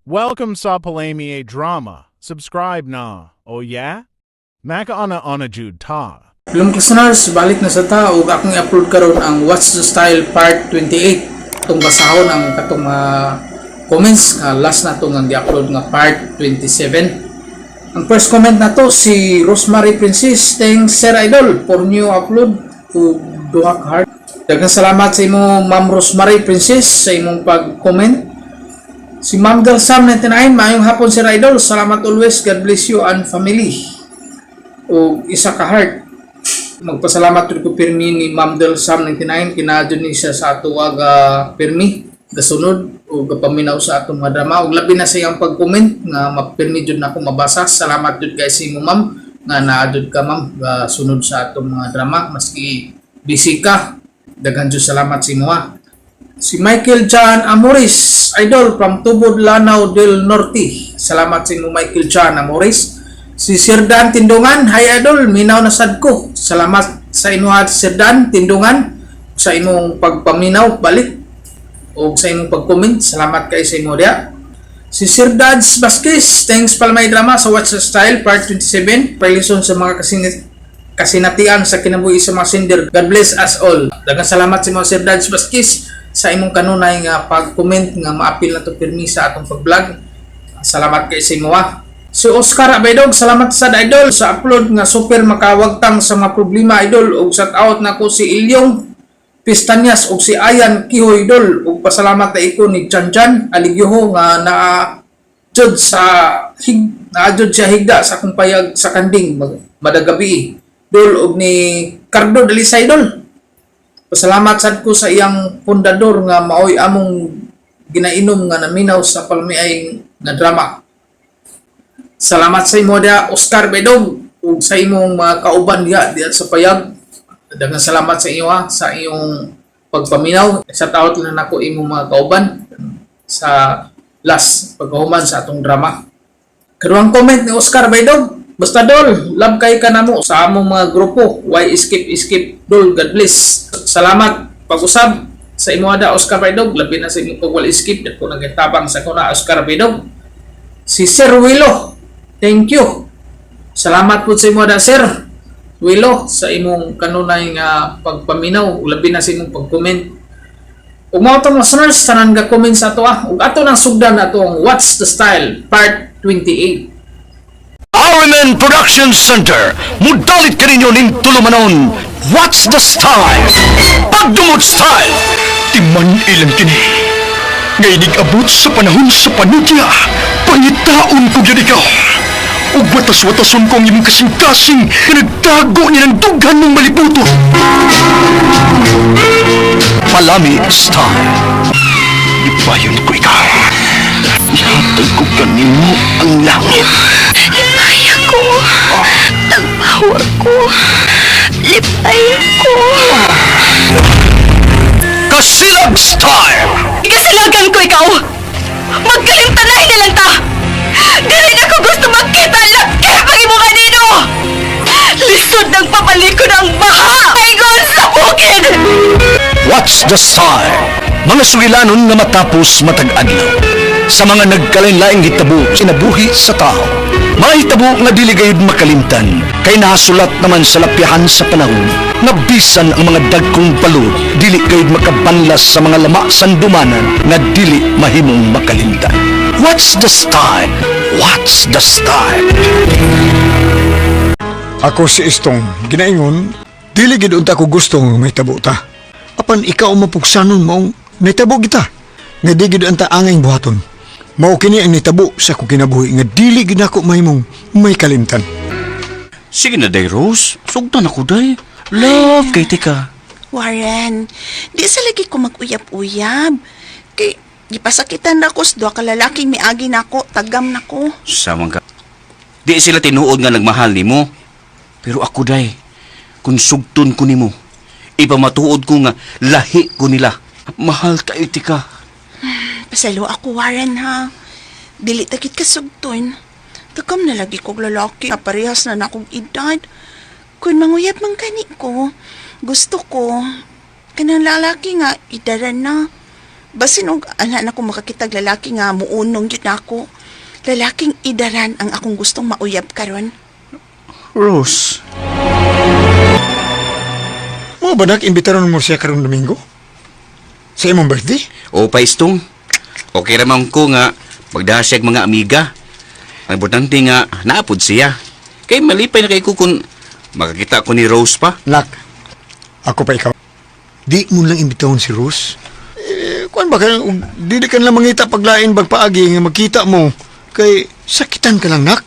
Welcome sa Palamie Drama. Subscribe na. Oh yeah? Maka-ana-ana jud ta. Film listeners, balik na sa ta ug akong i-upload karon ang What's the Style Part 28. Itong basahon ang katong comments nga last na to nga gi-upload nga Part 27. Ang first comment na to si Rosemary Princess. Thanks Sir Idol for new upload to duha ka heart. Daghang salamat sa imo Ma'am Rosemary Princess sa imong pag-comment. Si Ma'am Del Sam 99, maayong hapon Sir Idol. Salamat always. God bless you and family. O isa ka heart. Magpasalamat ko pirmi ni Ma'am Del Sam 99. Kinadyo ni siya sa ato pirmi. Gasunod o gapaminaw sa atong mga drama. O labi na sa iyang pag-comment nga mapirmi dyan na akong mabasa. Salamat dyan guys si mo ma'am. Nga naadod ka ma'am. Sunod sa atong mga drama. Maski busy ka. Daghan dyan salamat si mo ha. Si Michael Chan Amoris, Idol from Tubod Lanao del Norte. Salamat sa mo Michael Chan Amoris. Si Sir Dan Tindungan, hi Idol, minaw na sad ko. Salamat sa imo Sir Dan Tindungan sa imong pagpaminaw balik o sa imong pag-comment. Salamat kay sa imo dia. Si Sir Dads Vasquez, thanks pala may drama sa What's the Style Part 27. Pailison sa mga kasinatian sa kinabuhi sa mga sender. God bless us all. Daghang salamat sa mga Sir Dads Vasquez sa imong kanunay nga pag-comment nga maapil na to pirmi sa atong pag-vlog. Salamat kay sa imo ha. Si Oscar Abedog, salamat sa Idol sa upload nga super makawagtang sa mga problema Idol. Og shout out na ko si Ilyong Pistanyas og si Ayan Kihoy Idol. Og pasalamat na iko ni Chanchan Aligyoho nga na-jud sa higda sa akong payag sa kanding madagabi. Idol og ni Cardo Dalisa Idol. Pasalamat sad ko sa iyang pundador nga maoy among ginainom nga naminaw sa palmiay nga drama. Salamat sa imo dia Oscar Bedog ug sa imong mga kauban diha sa payag. Daghang salamat sa iyo ha sa iyong pagpaminaw. Shout out na nako imong mga kauban sa last paghuman sa atong drama. Kaduhang comment ni Oscar Bedog. Basta Dol, love kay ka namo sa among mga grupo. Why skip Dol, God bless. Salamat pag-usab sa imo ada Oscar Bedog, labi na sa imong pag-wall skip dat ko nagitabang sa kuna Oscar Bedog. Si Sir Willow, thank you. Salamat po sa imo ada Sir Willow sa imong kanunay nga pagpaminaw, labi na sa imong pag-comment. Ug mao to mga listeners tanan ga comment sa ato ug ato nang sugdan atong What's the Style Part 28. RMN Production Center, mudalit ka ninyo ning tulumanon. What's the Style? Pagdumot Style, timan ilang kini. Ngay abot sa panahon sa panutya, pangitaon ko yun ikaw. Ug watas-watason kong imong kasing-kasing na nagtago niya ng dughan ng malibuto. Palami Style, ibayon ko ikaw. Ihatag ko kanimo ang langit. Tagpawa ko. Lipay ko. Kasilag Style! Ikasilagan ko ikaw! Magkalimtanay na lang ta! Dili na ko gusto magkita lakip ang imo kanino! Lisod ng papalikod ang baha! Paigon sa bukid! What's the Style? Mga sugilanon na matapos matag-adlaw. Sa mga nagkalain-laing hitabo sinabuhi sa tao. Mga hitabo nga dili gayud makalimtan, kay nasulat naman sa lapihan sa panahon, nga bisan ang mga dagkong balod, dili gayud makabanlas sa mga lama sandumanan, nga dili mahimong makalimtan. What's the Style? What's the Style? Ako si Istong, ginaingon, dili gid unta ko gusto nga may tabo ta. Apan ikaw mapuksanon mo, may tabo kita, nga di gid unta angay buhaton. Mao kini ang nitabo sa ko kinabuhi nga dili gid ako mahimong may kalimtan. Sige na day Rose, sugdan ako day. Love kay tika. Warren, di sa lagi ko mag-uyab-uyab. Kay gipasakitan na ko sa duha ka lalaking miagi nako, tagam nako. Samang ka. Di sila tinuod nga nagmahal nimo. Pero ako day, kung sugton ko nimo, ipamatuod ko nga lahi ko nila. Mahal kayo tika. Pasalo ako, Warren, ha? Dili takit kasugton. Tagam na lagi kong lalaki na parehas na nakong edad. Kung manguyab man kani ko, gusto ko, kanang lalaki nga, idaran na. Basin og ana na ko makakitag lalaki nga muunong gyud nako. Lalaking idaran ang akong gustong mauyab karon. Rose, Mo ba imbitaron mo siya karong Domingo? Sa imong birthday? o paistong. Okay ramang ko nga magdasig mga amiga. Ang importante nga naapod siya. Kay malipay na kay ko kung makakita ko ni Rose pa. Nak, ako pa ikaw. Di mo lang imbitahon si Rose. Kuan ba ka, di ka lang mangita paglain bagpaagi nga makita mo. Kay sakitan ka lang, nak.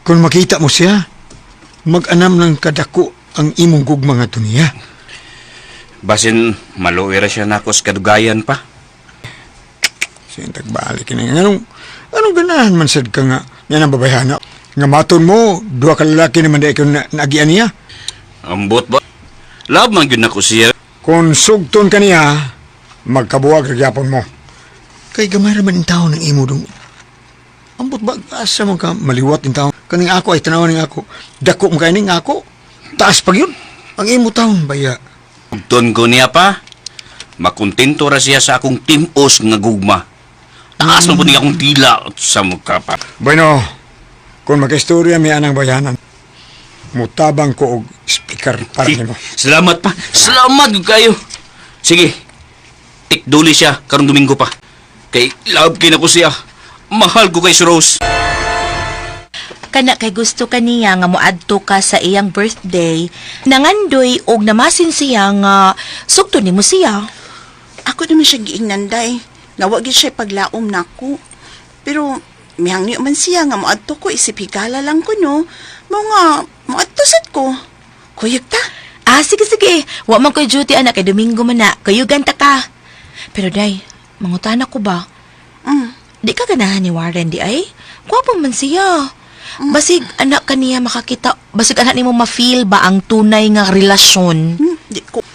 Kung makita mo siya, mag-anam ng kadako ang imong gugma nga to niya. Basin maluwira siya nakos kadugayan pa. Sintag balik ini. Anong ganahan man sad ka nga yan ang babayhana. Nga maton mo, dua ka lalaki naman dahil kung naagian niya. Ambot ba? Love man yun ako siya. Kung sugton ka niya, magkabuwag magyapon mo. Kay gamay raman yung tao ng imo dong. Ambot ba, asa mo ka maliwat yung tao? Kaning ako ay tanawan ng ako. Dako mo kayo ng ako. Taas pag yun. Ang imo taon, baya. Doon ko niya pa. Makontento ra siya sa akong timos nga gugma. Taas mo po niya akong tila sa mukha pa. Bueno, kung mag-istorya may anang bayanan, mutabang ko og speaker para nimo. Salamat pa. Salamat kayo. Sige. Tikduli siya karong Domingo pa. Kay love kay na ko siya. Mahal ko kay si Rose. Kana kay gusto kaniya nga moadto ka sa iyang birthday, nangandoy og namasin siya nga sugto nimo siya. Ako naman siya giingnanday. Nga wa gyud siya paglaom nako. Pero mihangyo man siya nga moadto ko isip higala lang ko no. Mga moadto sad ko. Kuyog ta. Ah, sige. Wa man ko'y duty anak kay Domingo man na. Kayugan ta ka. Pero day, mangutana ko ba? Di ka ganahan ni Warren di ay? Gwapo man siya. Basig anak kaniya makakita, basig anak nimo ma-feel ba ang tunay nga relasyon? Di ko.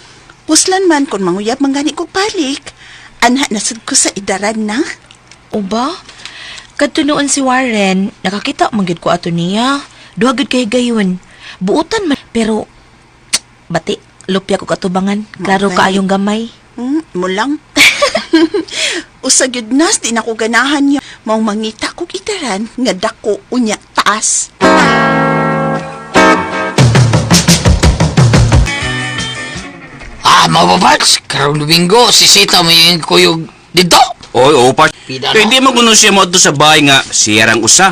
Puslan man kung manguyab manggani ko balik. Anha nasud ko sa idaran na. O ba? Kadto noon si Warren, nakakita man gyud ko ato niya. Duha gyud kay gayon. Buutan man pero bati, lupya ko katubangan. Klaro Okay. kaayong gamay. Mo lang. Usag yun nas, di na ko ganahan niya. Maong mangita kong idaran, nga dako unya taas. Mga paparts, karong Domingo, sisita mo yung kuyog dito. Oo, pa. Pida, Kaya no? di mo kuno siya mo sa bahay nga siya rang usa.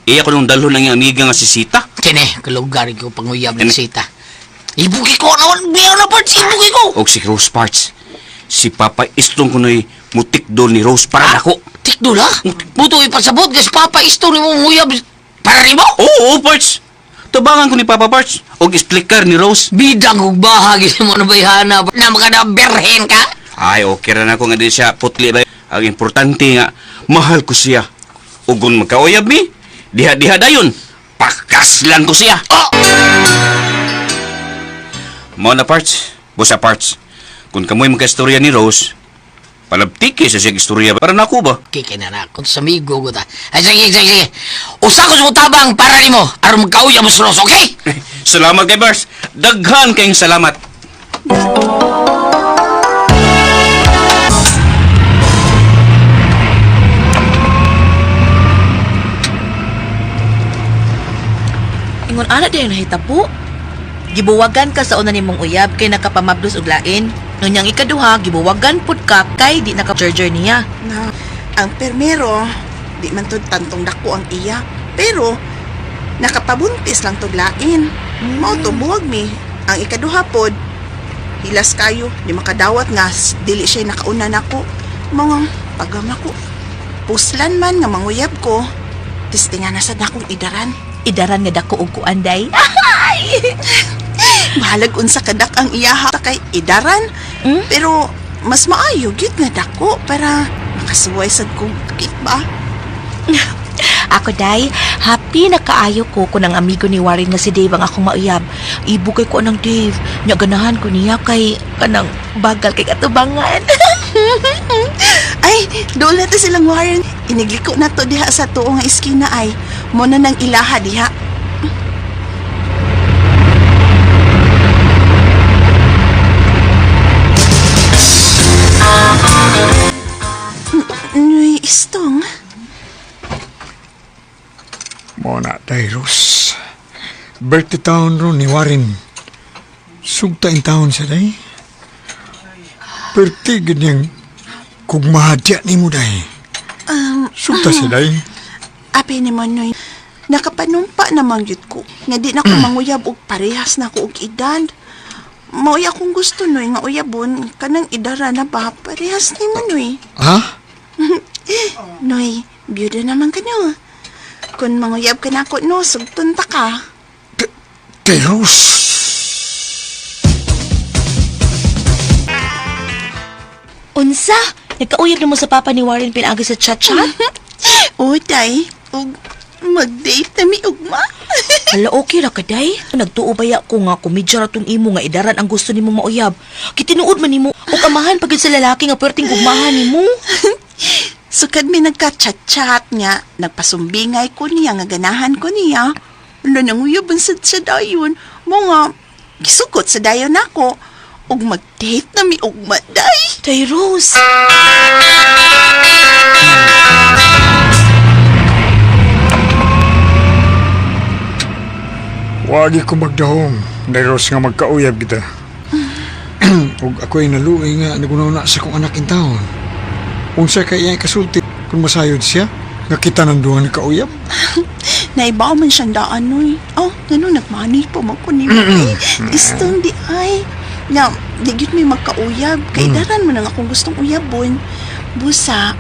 Iya ko nung dalhon lang yung amiga nga si Sita. Kine, kalugar ko panguyab ng sita. Ibuki ko naman, biyaw na parts, ibuki ko. O si Rose Parts. Si Papa Istong ko na'y mutikdo ni Rose para ako. Tikdo la? Buto ipasabot, gas papa isto ni mong uyab para ni mo. Oo, Parts. Tubangan ko ni Papa Parts. O explicar ni Rose. Bidang kong bahagi mo na bayhana na makadaberhen ka. Ay, okay rin ako nga din siya putli ba. Ang importante nga, mahal ko siya. Ugon magkauyab mi, diha-diha dayon. Pakaslan ko siya. Oh! Mo na Parts, busa Parts. Kung kamoy magka-istorya ni Rose, palabtiki sa siyang istorya para na ako ba? Kikina kung sa migo ko ta. Ay, sige. Usa ko sa utabang para ni mo. Aron magkauya mo sa Ross, okay? Salamat kay Bars. Daghan kayong salamat. Ingon ana di nahitabo. Gibuwagan ka sa una nimong uyab kay nakapamabdos og lain. Nunyang ikaduha, gibuwagan pud ka kay di naka-charger niya. Na, ang permero, di man to tantong dako ang iya. Pero, nakapabuntis lang to lain. Mao to buwag mi. Ang ikaduha pod, hilas kayo, di makadawat nga, dili siya nakauna nako. Mga pagama ko. Puslan man nga manguyab ko, tistingan na sa dakong idaran. Idaran nga dako og kuanday. Bahalag unsa kadak ang iyaha kay idaran. Pero mas maayo gyud nga dako para makasuway sad kong kit ba? Ako day, happy na kaayo ko kung ang amigo ni Warren nga si Dave ang akong mauyab. Ibukay ko ng Dave. Nya ganahan ko niya kay kanang bagal kay katubangan. Ay, doon natin silang Warren. Inigliko na to diha sa tuo nga iskina ay. Mo na nang ilaha diha. Dairos. Birthday taon ron ni Warren. Sugta in taon siya, day. Birthday ganyang kugmahadya ni mo, day. Sugta siya, day. Api ni Manoy, nakapanumpa naman yun ko. Nga di na ko manguyab og parehas na ko og edad. Mauya akong gusto, Noy, nga uyabon, kanang idara na ba parehas ni Manoy. Ha? Noy, byuda naman ka no. Kung manguyab ka na ako, no, sugtun ta ka. Dairos. Unsa? Nagkauyab na mo sa papa ni Warren pinaagi sa chat-chat? O, day, og mag-date na mi ugma. Hala, okay ra ka, day. Nagtuubaya ko nga kumidya ra tong imo nga idaran ang gusto nimo mauyab. Kitinuod man nimo o amahan pagid sa lalaki nga perting gugmahan nimo. Sukad mi nagka-chat-chat niya, nagpasumbingay ko niya, nga ganahan ko niya. Wala nang uyabon sa dayon, mo nga, gisukot sa dayon ako, ug mag-date na mi ugma, day. Day, Rose. Wagi ko magdahong. Dairos nga magkauyab kita. Ug ako'y naluoy nga nagunaw sa kong anak in taon. Unsa kay iyang kasulti kung masayod siya? Nga kita nang duha ni kauyab? Naibaw man siyang daan, Noy. Oh, gano'n, nagmani pa mo ko ni May. Istong di ay. Na, di gyud may magkauyab. Kay daran mo nang akong gustong uyabon. Busa,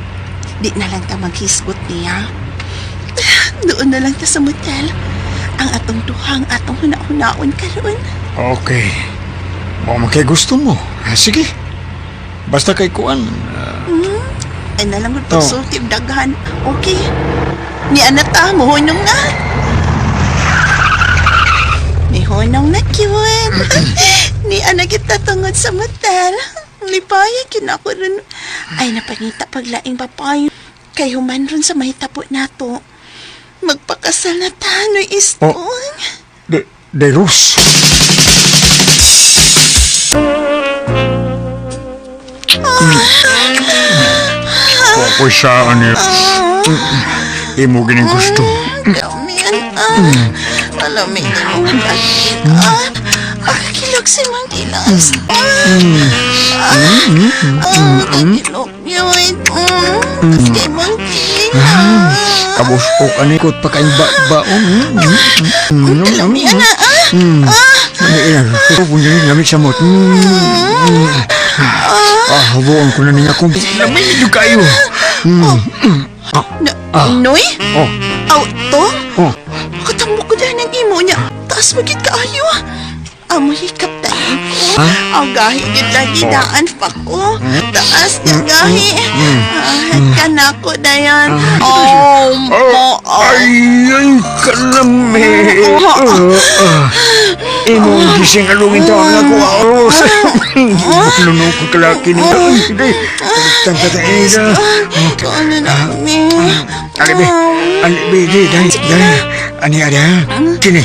di na lang ta maghisgot niya. Doon na lang ta sa motel. Ang atong duhang atong huna-hunaon karon. Okay. Baka man kay gusto mo. Sige. Basta kay kuan. Ay na lang kung pagsulti daghan. Okay. Ni anata, muhunong na. Ni hunong na cute. Ni anak kita tungod sa motel. Lipaya kinako rin. Ay napangita paglaing papayo. Kay human ron sa mahitabo nato. Magpakasal na tano'y istong. Dairos. Ako'y saan niya. Imo gining gusto. Damian, alamin ang bakit. Kilog si Mang Gilas. Kilog yun. Kay Mang Gilas. Kabuspok anikot pa kayong baon. Damian na. Punya ni lamig sa mot. Buong ko na niya kung lamig nyo kayo. Noy? Oh. Aw, to? Oh. Katamo ko dahil ng imo niya. Taas magit kaayo. Amo hikap tayo ko. Ang gahi yun lagi daan pa ko. Taas niya gahi. Heka na ko dayan. Ay, kalami. Imo ang gising alungin taon na ko. Lunok ko kalaki ni Day. Tanta ta ina. Ano na mi? Alibi, day. Ani ada. Kini.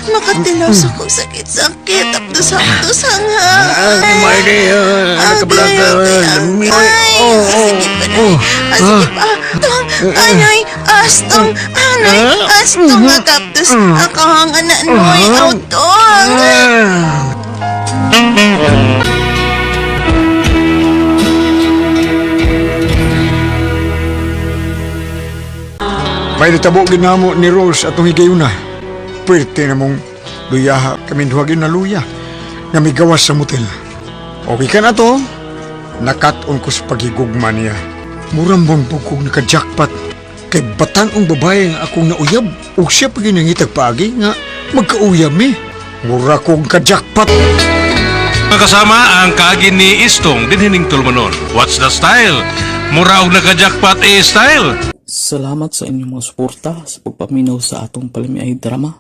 Makatilaw sa kong sakit-sakit. Tapos nga. May day. Nakabalaga. Sige pa. Anoy, astong. Nga kaptos. Akahanga na anoy. Autong. May natabo ginamo ni Rose atong higayuna. Pwerte na mong luyaha kami duhagin na luya nga may gawas sa motel. Okay ka na to? Nakat-on ko sa pagigugma niya. Murambon po kong naka-jackpot. Kay batanong babae nga akong nauyab. O siya pa ginangitag paagi nga magkauyab mi. Mura kong ka-jackpot. Mga kasama ang kaagin ni Istong dinhining tulmanon. What's the style? Mura og naka-jackpot style. Salamat sa inyong mga suporta sa pagpaminaw sa atong palimiay drama.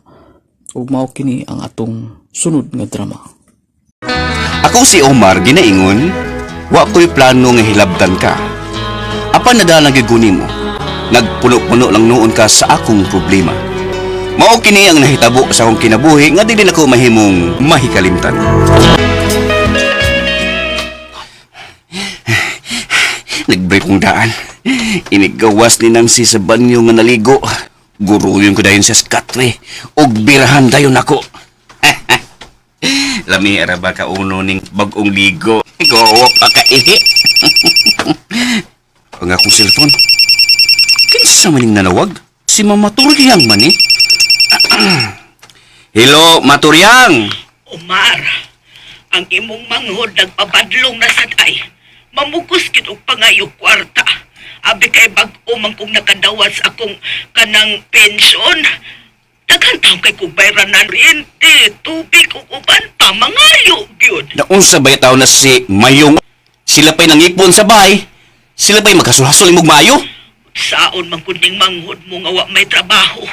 Ug mao kini ang atong sunod nga drama. Ako si Omar ginaingon, wa ko'y plano nga hilabdan ka. Apan nadalang giguni mo, nagpuno-puno lang noon ka sa akong problema. Mao kini ang nahitabo sa akong kinabuhi nga dili na ko mahimong mahikalimtan. Nag-break kong daan. Inigawas ni Nancy sa banyo nga naligo. Guruyon ko dayon siya sa katwe. Og birahan dayon ako. Lami ara ba ka uno ning bagong ligo. Gawap pa ka ihi. Ang akong cellphone. Kinsa man ning nanawag? Si Mama Turyang man eh. Hello, Maturyang. Omar, ang imong manghod nagpabadlong na saday. Mamugos kit og pangayo kwarta. Abi kay bag-o man kong nakadawat sa akong kanang pensyon. Daghang taon kay kong bayran na rente, tubig ug uban pa mangayo gyud. Naunsa ba taon na si Mayong? Sila pa'y nangipon sa bahay. Sila pa'y magkasulhasol imong mayo. Saon man kuning manghod mo nga wa may trabaho.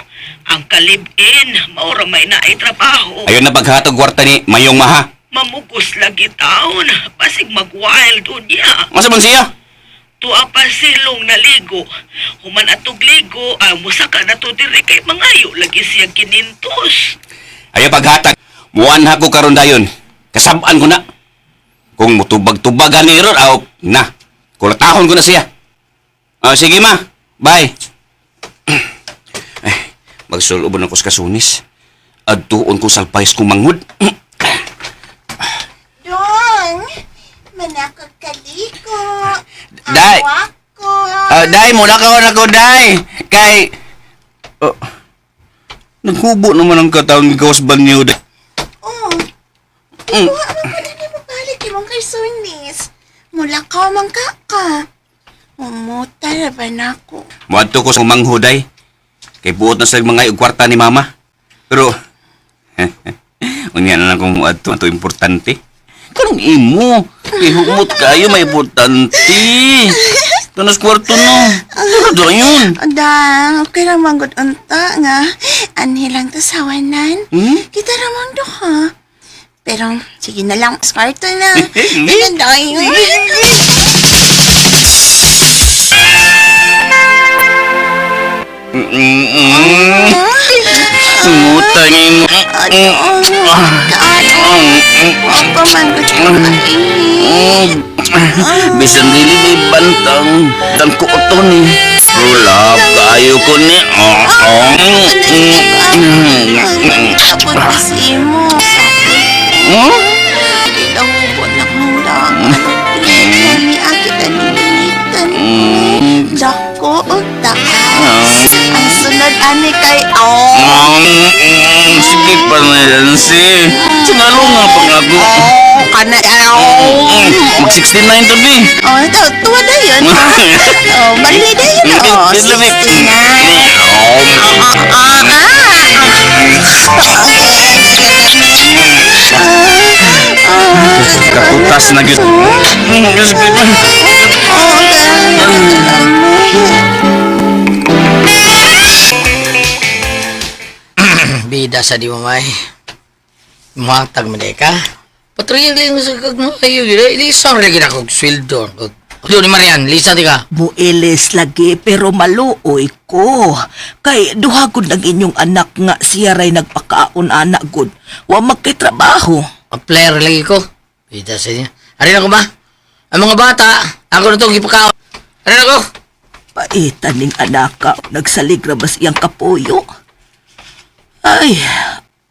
Ang kalib-in, maura may naay trabaho. Ayon na paghatag kwarta ni Mayong Maha. Mamugos lagi taon, basig mag-wild niya. Masa man siya? Tuwa pa silong naligo. Human atog ligo, musaka na to dire kay mangayo lagi siya kinintos. Ayo paghatag. Muanha ko karon dayon. Kasab-an ko na. Kung mutubag-tubagan ni Ron, na. Kulatahon ko na siya. Sige ma. Bye. Ay, magsulubon ako sa kasunis. Adtuon ko salpayas kong manghud. Dong, manakot kaliko. Day. Awak ko. Day, muna ka na ko, Day. Kay... naghubo naman ang kataon ng gawas banyo, Day. Oh, ikuha man ko na mo balik imong kay Sunis. Mula ka man ka. Umuta na ba na ako? Muadto ko sa manghud, Day. Kay buot na sa mga kwarta ni Mama. Pero... unya na lang kung muadto. Ito importante. Kanong imo. Ihumot kayo, may importante. Tanas kwarto no. Ano daw yun? Dang, okay lang manggod unta nga. Anhi lang to sa wanan. Kita ramang duha. Pero, sige na lang, sa kwarto na. Daday. Sumutang imo. Apa manggod ko Bisan dili may bantang. Dan ko ito ni. Rulap kayo ko ni. Sapot na si mo. Di daw ubod na kong dang. Kami akit ang nilinitan. Dako o taas. Ang sunod ani kay Sige pa na yan si. Singalo nga pang ako. kana Mag-69 tabi. ito, tuwa na yun. Mali na yun. Kaputas na gyud. Bida sa di mo may. Matag mo ka. Patriyag lang sa kagno. Ayaw yun. Ilisang lagi na kong sweldo. Doon ni Marian, lisa di ka. Builis lagi pero maluoy ko. Kay duhagod ng inyong anak nga siya ray nagpakaon anak gud. Wa magkitrabaho. A player lagi ko. Bida sa niya. Arin ako ba? Ang mga bata, ako na itong ipakaon. Arin ako. Paitan ning anak ka. Nagsaligra ba siyang kapuyo? Ay,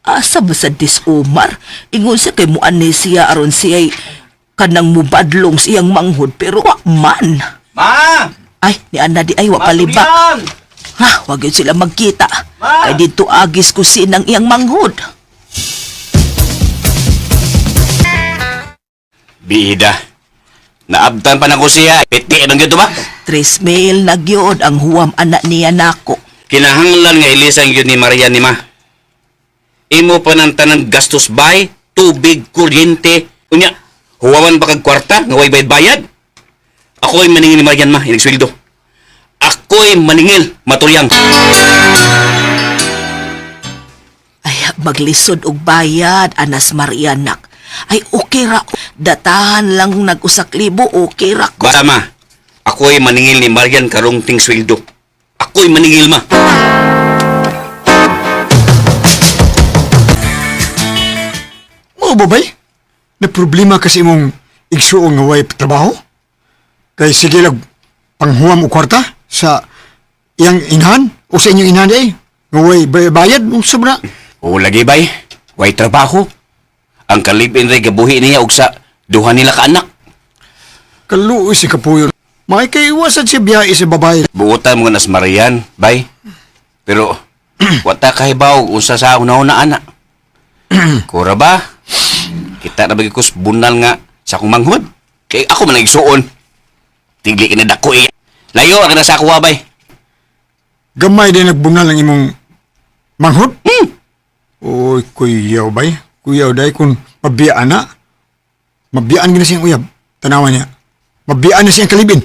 asa ba sa disumar? Ingon siya kay muan siya aron siya kanang mubadlong siyang manghod pero wa man. Ma! Ay, ni Ana di ay wa palibak. Ha, wag yun sila magkita. Kay dito agis ko sinang iyang manghod. Bida. Naabtan pa na ko siya. Piti anong gito ba? 3,000 na gyud ang huwam anak niya nako. Kinahanglan nga ilisang yun ni Maria ni Ma. Imo pa ng tanang gastos bay, tubig, kuryente. Unya, huwaman pa kag kwarta, nga way bayad-bayad. Ako'y maningil ni Marian Ma, inagsweldo. Ako'y maningil, Maturyang. Ay, maglisod og bayad, Anas Marianak. Ay, okay ra. Datahan lang nag-usak libo, okay ra ko. Basta Ma, ako'y maningil ni Marian karong ting sweldo. Ako'y maningil Ma. Mo babay? Na problema kasi mong igsuong nga way trabaho? Kay sige lang, panghuam o kwarta sa iyang inahan o sa inyong inahan ay ngaway bayad o sabra. O lagi bay, way trabaho. Ang kalipin ray gabuhi niya og sa duha nila ka anak. Kaluoy si Kapuyo. May kaiwasan siya biyahe sa babae. Buotan mo nas Marian, bay. Pero wata kahibaw usa sa una-una anak. Kura ba? Kita na bagikos bunal nga sa akong manghod. Kay ako man nagsuon. Tigli ka na dako eh. Layo ang na sa ako bay. Gamay din nagbunal ng imong manghod? Oy, kuyaw bay. Kuyaw day kung mabiyaan na. Mabiyaan gina siyang uyab. Tanawan niya. Mabiyaan na siyang kalibin.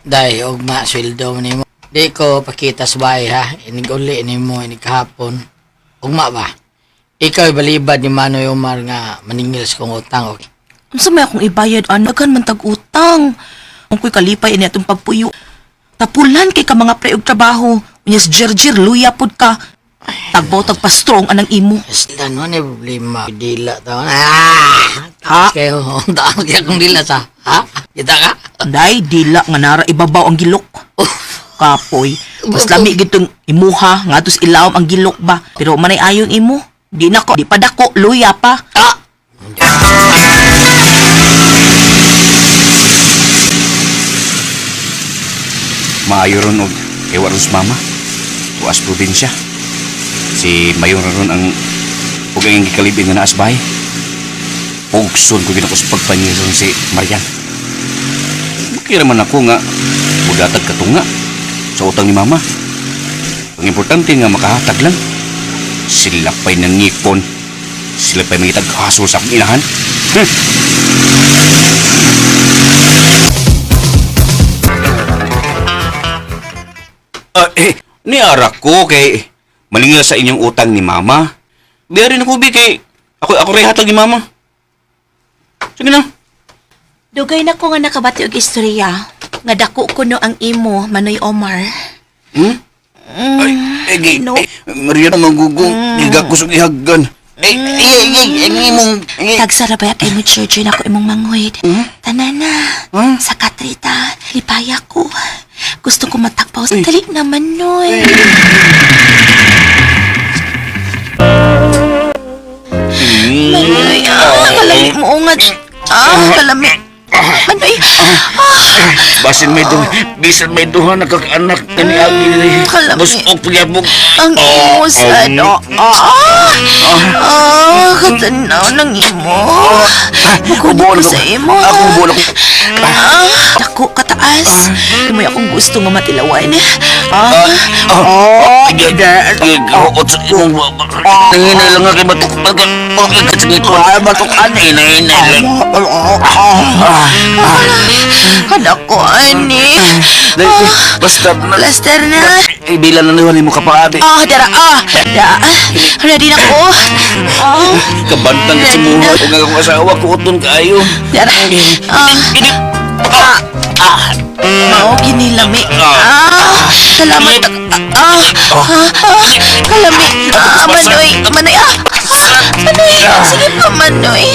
Day, ugma, sweldo ni mo. Di ko pakita sa bahay ha. Inig uli ni mo, inig kahapon. Ugma ba? Ikaw ibalibad ni Manoy Omar nga maningil sa kong utang. Okay? Unsa may akong ibayad anagan man tag-utang. Kung ko'y kalipay ini atong pagpuyo. Tapulan kay ka mga pre og trabaho. Unyas jerjer luya pod ka. Tagbaw tag pa-strong anang imo. Sila no ni problema. Dila taon. Ha? Kayo, taon kaya kong dila sa. Ha? Kita ka? Day, dila nga nara ibabaw ang gilok. Kapoy. Mas lami gitong imuha, nga tos ilawom ang gilok ba. Pero manay ayong imo. Di na ko, di pa dako, luya pa. Maayo ron og ewarus mama. Tuas probinsya. Si Mayor ron ang ug ang gikalibin nga naas bahay. Pugson ko ginakos pagpanyiron si Marian. Kira man ako nga budatag katunga sa utang ni mama. Ang importante nga makahatag lang. Sila pa'y nangipon. Sila pa'y mangitag hasol sa akong inahan. Niarak ko kay malingil sa inyong utang ni mama. Biyari na ko bi kay ako rin hatag ni mama. Sige na. Dugay na ko nga nakabati og istorya. Nga dako ko no ang imo, Manoy Omar. No. Maria na magugong. Higa ko sa ihaggan. Tagsara ba kay mo church na ko imong manguhid. Tanana, sa katrita, lipaya ko. Gusto ko matakpaw sa dali naman, Noy. Manoy, kalami mo nga. Kalami. Manoy, Bisan may duha na kag-anak na ni Agi. Kalami. Busok pagabog. Ang imo sa katanaw ng imo. Magkunit ko sa imo. Ako bulok. Dako kataas. May akong gusto nga matilaway ni. Gagawot sa iyong nanginay lang nga kay batok. Batukan. Inay lang. Kadako, ani. Basta na. Plaster na. Ibilan na niwali mo kapaabi. Dara. Ready na ko. Kabantang sa muha. Kung akong asawa, kuoton kayo. Dara. Mao kinilami. Salamat. Kalami. Manoy. Manoy. Sige pa, Manoy.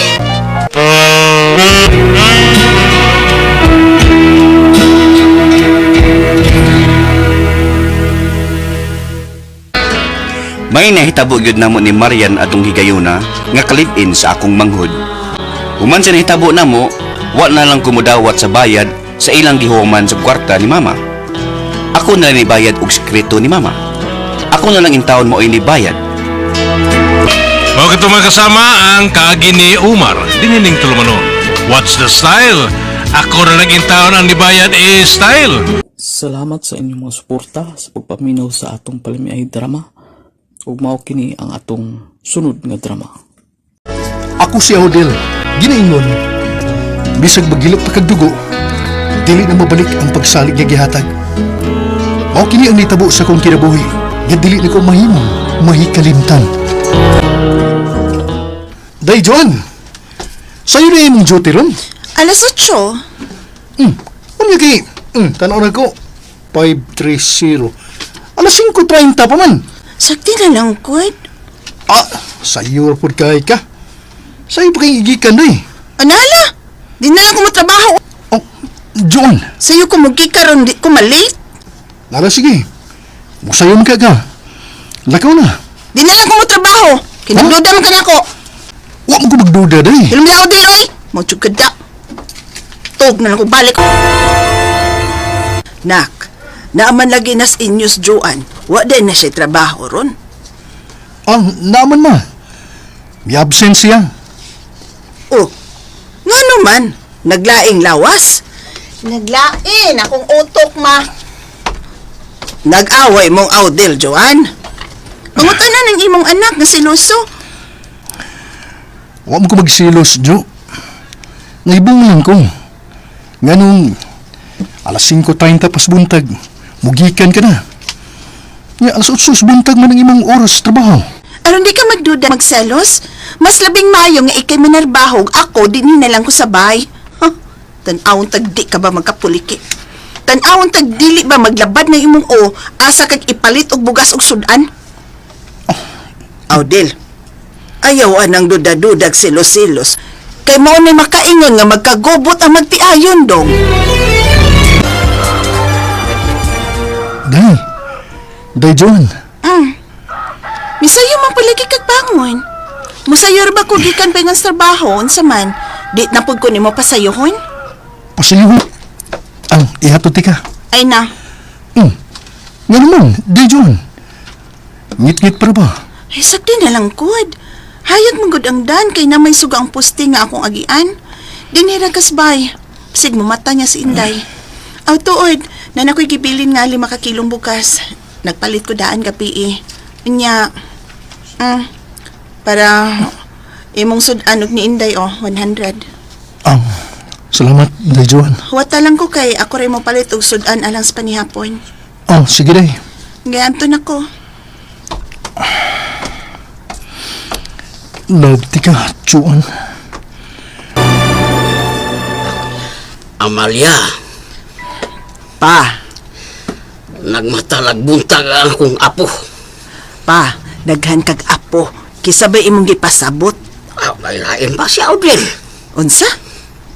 May nahitabo gyud namo ni Marian atong higayuna nga kalip-in sa akong manghod. Human sa nahitabo namo, wa na lang kumudawat sa bayad sa ilang gihuman sa kwarta ni mama. Ako na lang ibayad og sekreto ni mama. Ako na lang intawon mo ay nibayad. Mga katumang kasama ang kaagi ni Umar, dinining tulumanon. What's the style? Ako na naging taon ang nibayad style. Salamat sa inyong mga suporta sa pagpaminaw sa atong palimiay drama. Ug mao kini ang atong sunod nga drama. Ako si Odel, ginaingon. Bisag magilip pa kag dugo, dili na mabalik ang pagsalig nga gihatag. Mao kini ang nitabo sa kong kinabuhi, nga dili na ko mahimong mahikalimtan. Day John, sayo na imong duty ron? Alas 8. Ano kay, tanaw na ko, 530. Alas 5:30 pa man. Sakti na lang, Kud. Sayo po kay ka. Sa'yo pa kayong igikan, day. Anala, di na lang ko mo trabaho. Oh, John. Sa'yo ko magkikaroon, di ko malate. Nara, sige. Musayo mo ka. Lakaw na. Di na lang ko mo trabaho. Kinagduda mo ka na ako. Huwag mo ko magduda, day. Ilum na ako di, oy. Magsugad da. Tog na lang ko balik. Nak, naaman lagi nas inyos, Joan. Wa din na siya trabaho ron. Naman ma. May absent siya. Oh, nga naman, naglaing lawas. Naglain akong utok, ma. Nag-away mong Audel, Joan. Pangutanan ng imong anak na siloso. Huwag mo ko magsilos, Jo. Naibungan ko. Nga nung alas 5:30 pas buntag, mugikan ka na. Nga alas 8 buntag man ang imong oras trabaho. Aron di ka magduda magselos, mas labing mayo nga ikay manarbahog, ako din na lang ko sabay. Huh? Tan-awon tag di ka ba magkapuliki? Tan-awon tag dili ba maglabad ng imong o, asa kag ipalit og bugas og sudan? Audel, ayaw anang duda-dudag silos-silos. Kay mo na makaingon nga magkagubot ang magtiayon dong. Day, John. Misayo man palagi kag bangon. Musayor ba ko gikan pa nga sa trabaho unsa man? Di na pud ko nimo pasayohon? Pasayo. Ihatod ka. Ay na. Nga naman, Day, John. Ngit-ngit para ba? Ay sakti na lang kud. Hayag manggod ang dan kay na may suga ang puste nga akong agian. Dinira kasbay. Sig mo mata niya si Inday. Aw tuod, na nakoy gibilin nga 5 kilong bukas. Nagpalit ko daan gabi Nya, para imong sudanog ni Inday 100. Salamat, Day, John. Wata lang ko kay ako rin mo palit og sudan alang sa panihapon. Sige, Day. Ngayon to na ko. Love ka, John. Amalia. Pa. Nagmatalag buntag ang akong apo. Pa, daghan kag apo. Kisabay imong gipasabot. May lain pa si Audrey. Unsa?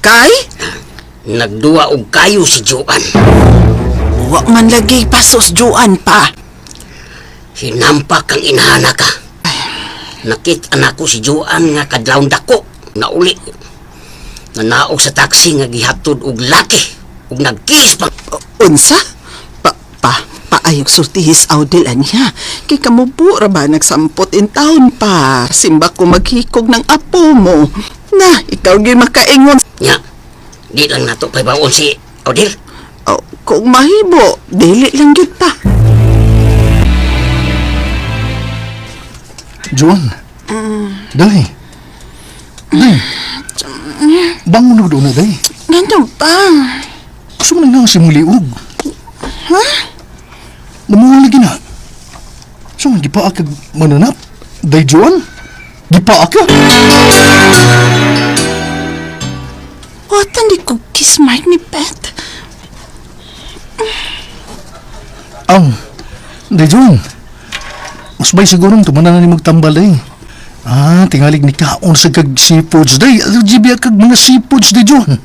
Kay? Nagduwa og kayo si Joan. Wa man lagi pasos Joan pa. Hinampak kang inahana ka. Nakita na ko si Joan nga kadlawng dako na uli. Nanaog sa taxi nga gihatod og laki ug nagkiss pa. Unsa? Paayog sultihis Audel anya. Kay kamubo ra ba nagsampot in taon pa. Simba ko maghikog ng apo mo. Na, ikaw gyud makaingon. Nya, di lang nato paybaon si Audel. Kung mahibo, dili lang gyud pa. John. Day. Bangon na doon na, Day. Ganun pa. Gusto mo nang si muliog. Ha? Namuha lagi na. So, gipa ka mananap? Day, John? Gipa ka? Watan di ko kismart ni Pet. Day, John. Mas bay siguro tumanan na ni magtambal, Day. Tingalig ni kaon sa kag seafoods, Day. Gibiya kag mga seafoods, Day, John.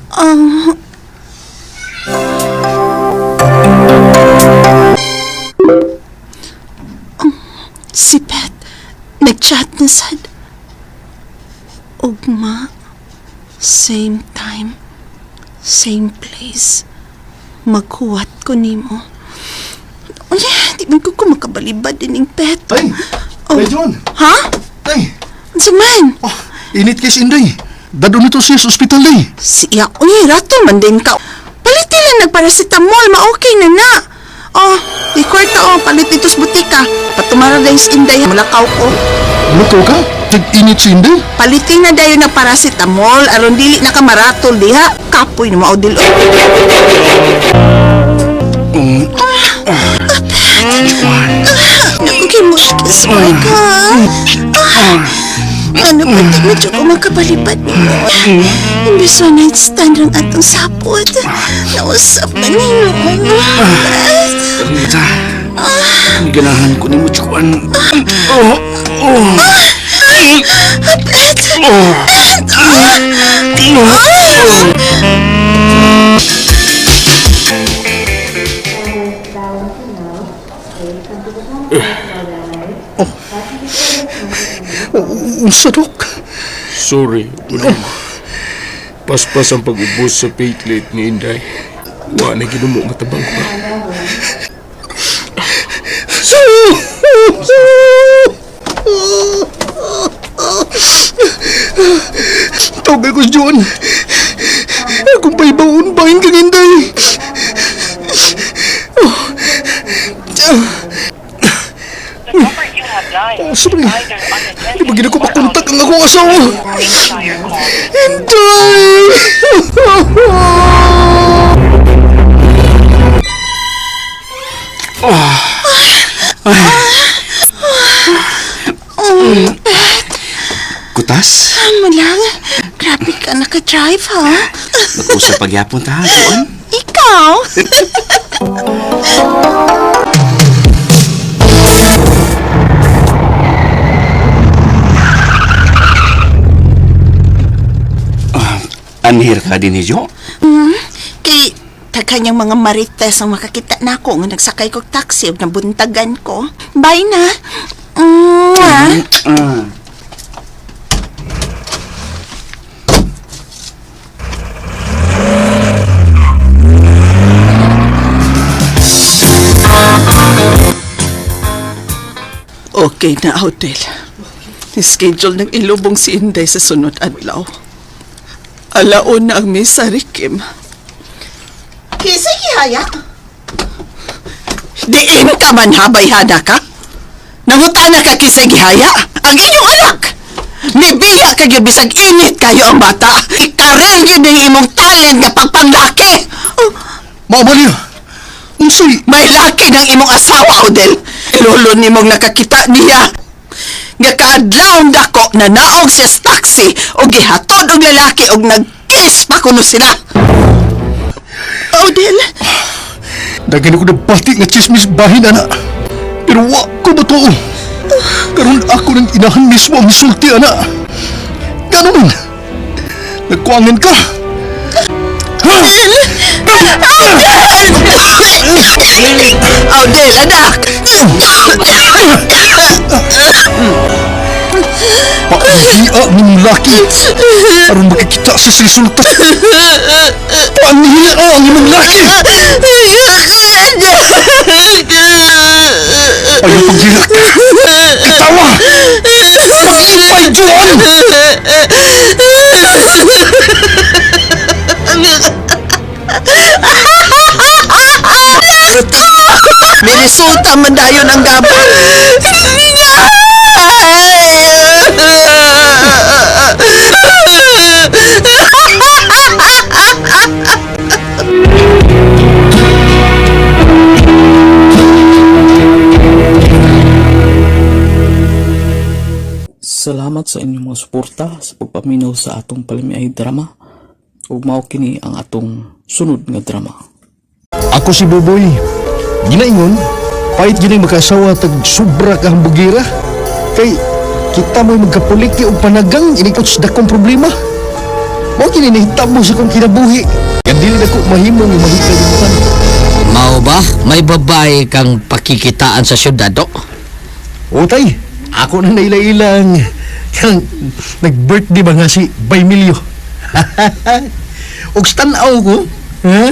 Si Pet, nag-chat na sad. Ugma, same time, same place. Maghuwat ko nimo. Di man ko makabalibad din yung Pet. Day, Day, John. Ha? Day. Ano man? Init kay si Inday. Dado nito siya sa ospital, Day. Siya, rato man din ka. Palit lang nagparacetamol, ma-okay na na. Di kwarta palit dito sa butika. Patumara dahil sa Inday, malakaw ko. Luto ka? Tag-init si Inday? Palitin na dayon ng paracetamol, aron dili na ka maratol diha. Kapoy na maudil. Nakukimuskis mo ka. Ano ba di medyo ko magkabalibad mo? Imbis na nightstand ang atong sapot. Nausap na ninyo. Rita, ganahan ko ni mo tsukuan. Pet! Unsa, Dok? Sorry, Unang. Paspas ang pag-ubos sa platelet ni Inday. Wa na ginumo matabang pa. Tawag ako, John. Akong paibaon ba yung kaginday? Sorry. Di ba gina ko makontak ang akong asawa? Inday! Kutas? Ano lang? Grabe ka naka-drive, ha? Mag-usap pagyapon ta, doon? Ikaw? Anhir ka din ni Jo? Kay kanyang mga marites ang makakita na ako nga nagsakay kog taxi ug nabuntagan ko. Bye na. Okay na, Odel. Schedule ng ilubong si Inday sa sunod adlaw. Alaon na ang misa, Rikim. Kisa ihaya? Diin ka man habayhana ka? Nangutana ka kisa gihaya? Ang inyong anak! Nibiya ka yung bisag init kayo ang bata. Ikarel yun yung imong talent nga pagpanglaki. Mama niya! Unsay? May laki ng imong asawa, Odel. Lolo nimong nakakita niya. Nga kaadlawang dako na naog siya sa taxi o gihatod og lalaki og nag-kiss pa kuno sila. Odel? Daghan ako na bati nga chismis bahin, anak. Pero wa ko ba to? Karon ako ng inahan mismo ang misulti, anak. Gano'n man. Nagkuangan ka. Odel, anak! Paanhiya ng laki. Aron makikita sa resulta. Paanhiya ang imong laki. Ayaw paghilak. Kitawa. Maglipay, John. Minisulta man dayon ang gabon. Salamat sa inyong mga suporta sa pagpaminaw sa atong palimiay drama. Ug mao kini ang atong sunod nga drama. Ako si Boboy. Ginaingon, pahit gining makasawa tag sobra ka hambugira. Kay kita mo'y magkapuliki o panagang inikot sa dakong problema. Mao kini nahitabo sa kong kinabuhi. Kaya dili na ko mahimong mahikalimutan. Mao ba? May babae kang pakikitaan sa syudad, do? Utay, ako na naila-ilang kang nag-birthday ba nga si Baymilio. Og stanaw ko. Ha?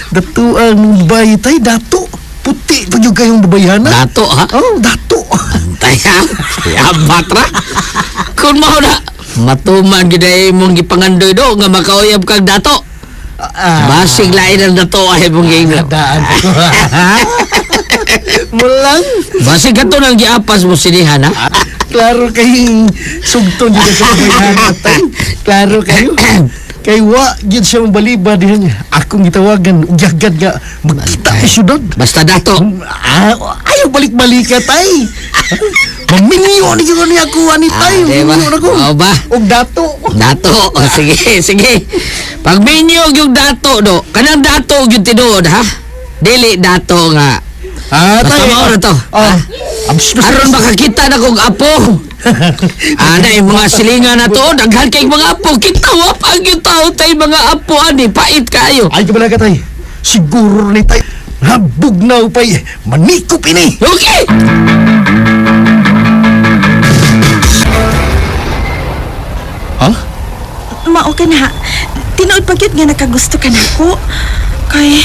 Dato ang bayi tay, dato. Puti pa yung kayong babayana. Dato, ha? Oh, dato. Antay ha? Yabat ra. Kung mao na, matuman giday mong gipangandoy do nga makauyab kang dato. Basig lain ang dato ay mong gingon. Daan ko. Mulang. Basig kato nang giapas mo sinihan, ha? Klaro kayong sugton dito sa babayana tay. Klaro kayo. Kay wa gid siya mabaliba dihan. Akong gitawagan ug yagad nga magkita sa syudad. Basta dato. Ayaw balik-balika tay. Maminyo ni ko ni ako ani tay. Diba? O ba? Og dato. Dato. O, sige, sige. Pag minyog yung dato, do. Kanang dato yung tinuod, ha? Dili dato nga. Tay. Basta mo na to. Oh. Aron makakita na kong apo. Ana yung mga silingan na to, daghan kay mga apo. Kitawa pa ang tao tay mga apo ani, pait kayo. Ay ka ka tay. Siguro ni tay. Habog na upay. Manikop ini. Okay. Ha? Mao ka na. Tinuod pa gyud nga nakagusto ka nako. Kay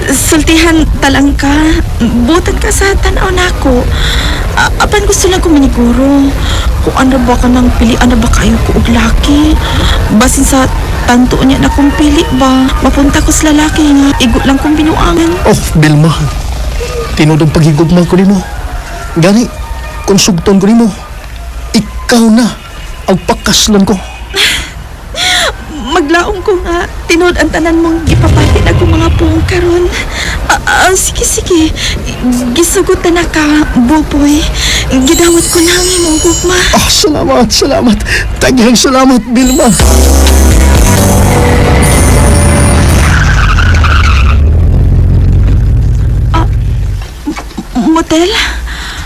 sultihan talang ka. Butan ka sa tanaw nako. Apan gusto lang ko maniguro. Kung ano ba ka nang pilian na ba kayo ko og laki. Basin sa tanto niya na kung pili ba. Mapunta ko sa lalaki nga. Igo lang kong binuangan. Oh, Bilma. Tinudong paghigugman ko nimo. Gani, kung sugton ko nimo. Ikaw na ang pakaslan ko. Maglaong ko nga, tinood ang tanan mong ipapahid ako mga puong karon. Sige. Gisugot na ka, Boboy. Gidawat ko na ang imong gugma. Salamat. Tagyang salamat, Bilma. Motel?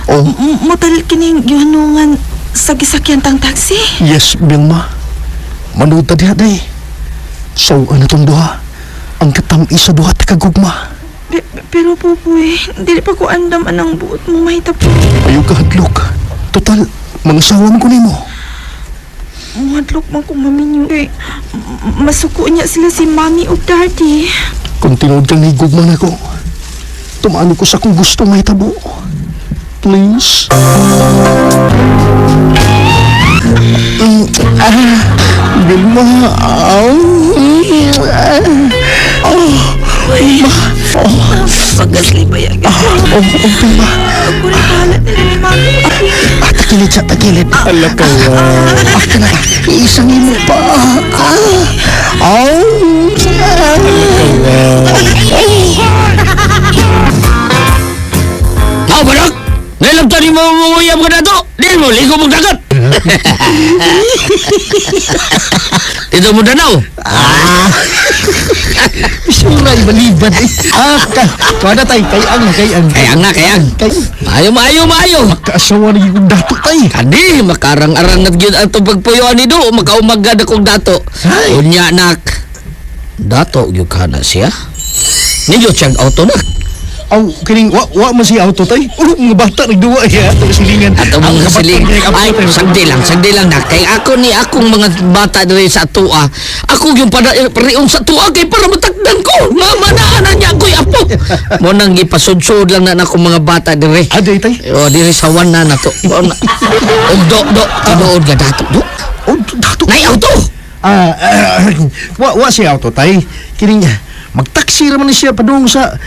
Oh? Motel kining gihanungan sa gisakyan tang taxi? Yes, Bilma. Manuta diha day. So, ano tong duha? Ang katami sa duha kagugma. Pero Boboy, dili pa ko andam anang buot mo mahita po. Ayaw ka hadlok. Total, mga sawan ko nimo. Mahadlok man kong maminyo. Kay masuko niya sila si Mami o Daddy. Kung tinood kang higugman ako, tumano ko sa kung gusto mahitabo. Please? Bilma. Pagasli ba yan? Bilma. Ako na bahala nila ni Mami. Takilid sa takilid. Ala ka Aka na. Isang imo pa. Barak! Ngayon tadi mo menguyap ka na to. Di mo, ligo mong dagat. Dito mo danaw. Suray balibad eh. Kada tay, kayang na. Maayo. Makaasawa na yung dato tay. Kadi, makarang-arang na yun ang pagpuyuan ni Do. Makaumagad akong dato. Unya, nak. Dato, yung ka na siya. Ninyo siyang auto, nak. Aw, kining wa man si auto tay. Mga bata nagduwa ya ato silingan. Ato mga silingan. Ay, sagdi lang na. Kay ako ni akong mga bata diri sa tuwa. Ako yung pariun sa tuwa kay para matakdan ko. Mamanaan na niya ako'y apo. Mo nang ipasudsud lang na akong mga bata diri. Aday tay. O diri sa wan na to. Og do tinuod nga dato do. Dato. Nay auto. Wa si auto tay. Kining magtaksi raman ni siya padung sa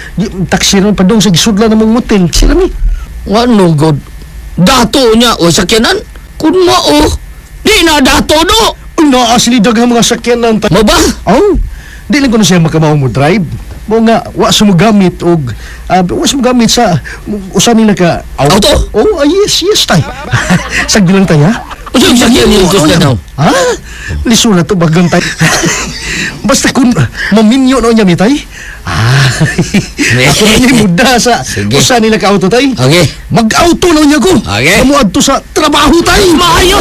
gisudlan ng mga motel. Sila ni. Ano god? Dato niya o sakyanan? Kun mao. Di na dato do. Asli daghang mga sakyanan tay. Mo ba? Oh. Di lang ko na siya makamao mo drive. Mo nga wa sa mo gamit og sa usan nila ka auto. Oh, yes tay. Sagdi lang tay ha. Usag sakyan yung gusto daw. Ha? Liso na to bagang tay. Basta kung maminyo na niya mitay. Ako na niya muda sa usa nila ka auto tay. Okay. Mag-auto na niya ko. Okay. Kamuad to sa trabaho tay. Maayo.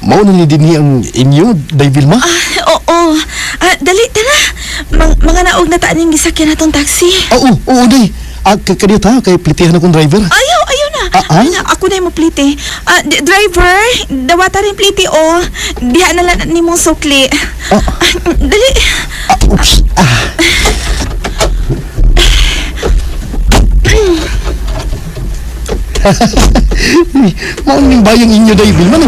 Mao na ni dinhi ang inyo, Day Vilma? Oo. Dali, tara. Mga naog na taan yung gisakyan na tong taxi. Oo, Day. Kadiyot ha, kay plitihan akong driver. Ayaw na. Ako na yung pliti. Driver, dawata rin pliti o. Diha na lang ni mong sukli. Dali. Oops. Mao ning bayang inyo, Day Vilma no.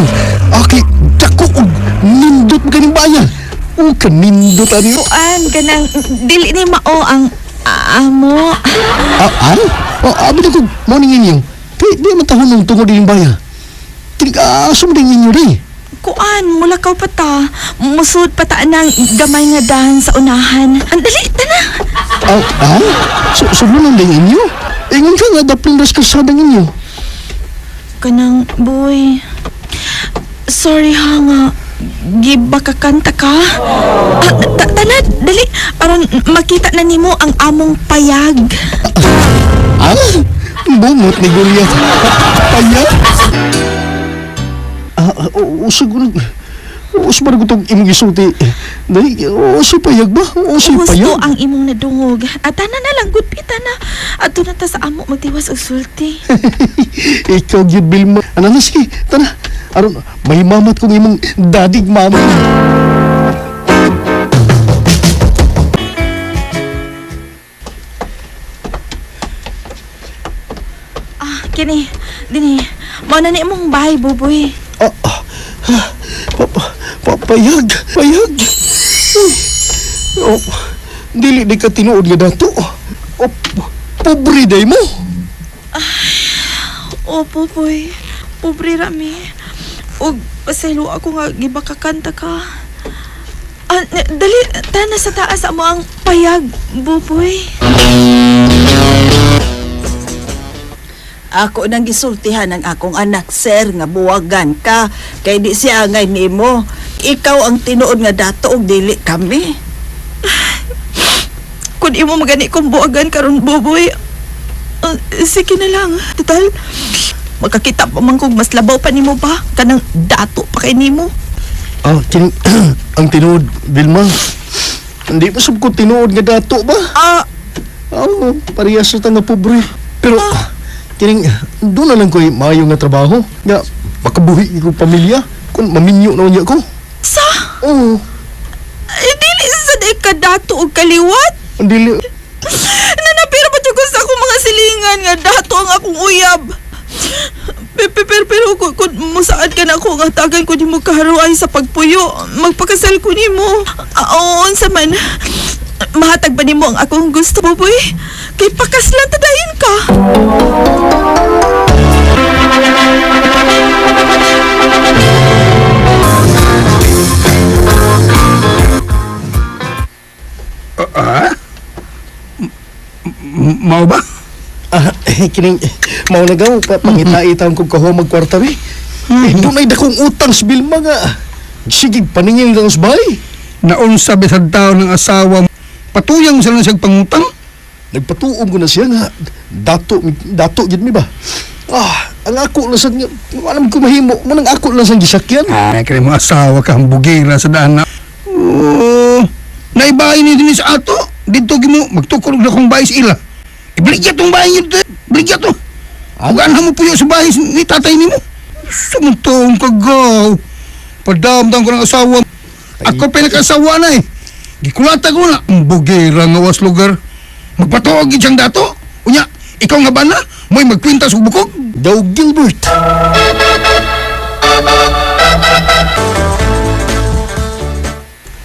Okay, dako og nindot mo kaning bayan. O kanindot ani. Kanang dili ni mao ang amo. Abi na ko mo ning inyo. Di man tahon ng tungod ning bayan. Tiga-aso mo din inyo, Day. Mulakaw pa ta. Musud pa ta ng gamay nga dahan sa unahan. Dali, tana. Sulo lang din inyo. Ingon ka nga daplong ras kasadang inyo. Kanang, boy. Sorry ha nga. gibakakanta ka? Tanad, dali. Aron makita na nimo ang among payag. Bungot ni Goliath. Payag? Oo, siguro. Oo, siguro ko itong imong isulti. Dahil, si payag ba? Si Gusto payag? ang imong nadungog. At na lang, gudpita na. Ato na ta sa amo magtiwas og sulti. Ikaw, Gid Vilma. Ano na, sige, tana. Aron, may mamat kong imong dadig mama. Kini, dini. Mao na ni imong bahay, buboy. Payag. Oh, dili di ka tinuod nga dato. Oh, pobre day mo. Buboy. Pobre rami. Og pasaylo ako nga gibakakanta ka. Dali, tana sa taas mo ang payag, buboy. Ako nang gisultihan ang akong anak, sir, nga buwagan ka. Kay di siya ngay nimo. Ikaw ang tinuod nga dato og dili kami. Kung imo magani kong buwagan karon, buboy, sige na lang. Total, magkakita pa man kung mas labaw pa nimo ba? Kanang dato pa kay nimo. Ang tinuod, Vilma. Hindi pa sab ko tinuod nga dato ba? Parehas sa nga pobre. Pero, doon na lang ko'y maayo nga trabaho. Nga, makabuhi ko pamilya. Kung maminyo na niya ko. Sa? Oo. Dili sa di ka dato og kaliwat. Dili. Nanapira pa dyan sa akong mga silingan nga dato ang akong uyab. Pero kung musaad ka na ako, nga tagan ko di mo kaharuay sa pagpuyo, magpakasal ko ni mo. Sa man, mahatag ba ni mo ang akong gusto, buboy? Kay pakaslan tadayin ka. Mau ba? Kining mau na gaw pangita-itaon kong kaho magkwarta ri. Doon ay dakong utang sa Vilma nga. Sige, paningin lang sa bahay. Naunsa bisag tao ng asawa, patuyang sila siyang pangutang. Nagpatuong ko na siya nga. Dato gid mi ba? Ang ako lang sa alam ko mahimo mo nang ako lang sa gisakyan. Kaya mo asawa ka ang bugira sa daan na. Naibahay ni din sa ato. Dito mo magtukulog na kong bahay sa ila. Ibligya tong bahay niyo. Ibligya to. Huwag mo puyo sa bahay ni tatay ni mo. Samantong kagaw. Padamdam ko ng asawa. Ako pinag-asawa na eh. Gikulata ko na. Ang bugira nga was lugar. Magpatuog siyang dato. Unya, ikaw nga ba na? Mo'y magkwintas o bukog? Daw Gilbert.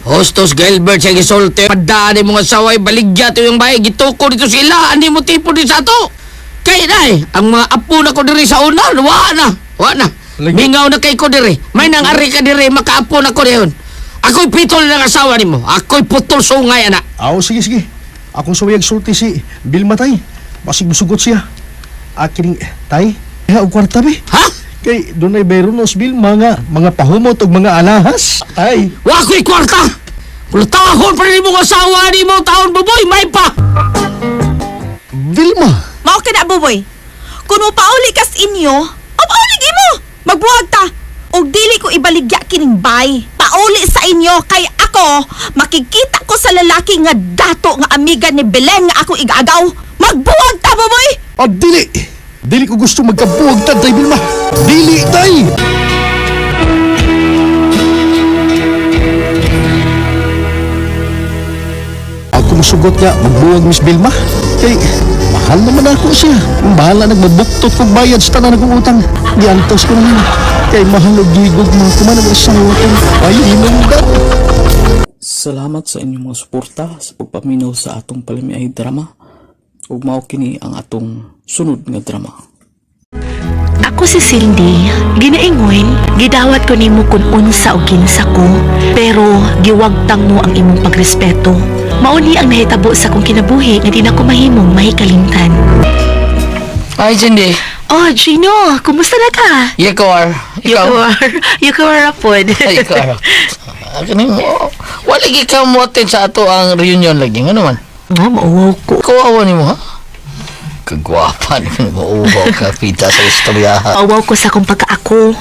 Hostos Gilbert siya gisolte. Padaan ni mga saway baligya to yung bahay. Gituko dito sila. Hindi mo tipo din sa to. Kaya na eh. Ang mga apo na ko diri sa una. Wa na. Mingaw na kay ko diri. May nang ari ka diri. Makaapo na ko diyon. Ako'y pitol ng asawa ni mo. Ako'y putol sungay, anak. Sige. Akong sawayag sulti si Vilma tay. Basig musugot siya. Aking tay. Og kwarta be. Ha? Kay doon ay bayron nos Vilma nga. Mga pahumot og mga alahas. Tay. Wa ko'y kwarta. Kung tahon pa rin mo asawa ni mo taon buboy. May pa. Vilma. Mao ka na, buboy. Kung pauli kas inyo, paulig mo. Magbuwag ta. Og dili ko ibaligya kining bay. Pauli sa inyo kay ako makikita ko sa lalaki nga dato nga amiga ni Belen nga ako igagaw. Magbuwag ta, buboy. Dili. Dili ko gusto magkabuwag ta, tay Vilma. Dili, tay. Ako masugot niya, magbuwag Miss Vilma. Kay, mahal naman ako siya. Bahala nagbabuktot kong bayad sa tanan akong utang. Diantos ko naman. Kay mahal o gigog mga kumanag sa utang. Ay, inundan. Salamat sa inyong mga suporta sa pagpaminaw sa atong palimiay drama. Ug mao kini ang atong sunod nga drama. Ako si Cindy, ginaingon, gidawat ko nimo kun unsa og kinsa ko, pero giwagtang mo ang imong pagrespeto. Mauni ang nahitabo sa akong kinabuhi nga di na ko mahimong mahikalimtan. Ay, Cindy. Oh, Gino, kumusta na ka? Yakor. Ikaw. Yukor rapod. Yakor. Kani mo. Wala gi ka mo attend sa ato ang reunion lagi. Ano man? Mauwaw ko. Kawawa ni mo ha? Kagwapa ni mo. Mauwaw ka pita sa istoryahan. Mauwaw ko sa kong pagkaako.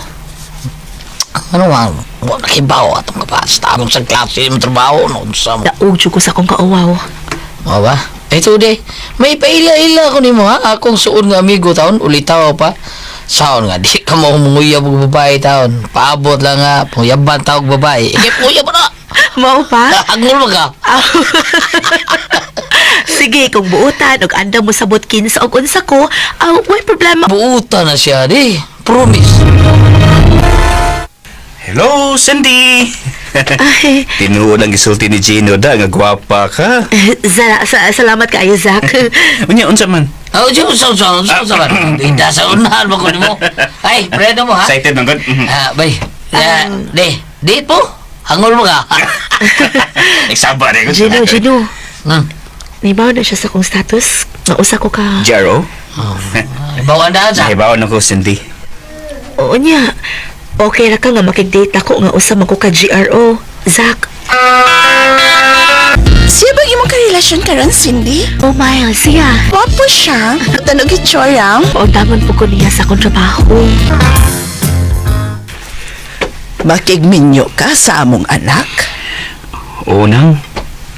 Ano man? Wala kibaw atong kapasta. Anong sa klase mo trabaho? Ano sa mo? Daog ko sa kong kauwaw. O ba? Ito de, may paila-ila ko ni mo ha. Akong suon nga amigo taon, ulitaw pa. Saon nga, di ka mo humuyab og babae taon. Paabot lang nga, puyaban tawag babae. Puyab na! Mao pa? Agul mo ka. Sige, kung buutan og anda mo sabot kinsa og unsa ko, way problema. Buutan na siya, di. Promise. Hello, Cindy! Tinuod ang gisulti ni Gino da, nga gwapa ka. Salamat kaayo, Zach. Unya, unsa man? Oh, Diyo, sa man. Hindi sa unahan mo ko ni mo. Ay, predo mo ha. Excited man gud. Bay. Date po. Hangol mo ka. Nagsaba rin ko. Gino. Nibaw na siya sa kong status. Nausa ko ka. Jaro? Ibawan na, Zach. Ibawan ako, Cindy. Oo niya. Okay ra ka nga makig-date ako nga usam ako ka GRO. Zach. Siya ba yung karelasyon karon, Cindy? Oh, Miles, siya. Wapo siya. Tanog itsura. Paundangon po ko niya sa akong trabaho. Makigminyo ka sa among anak? Unang?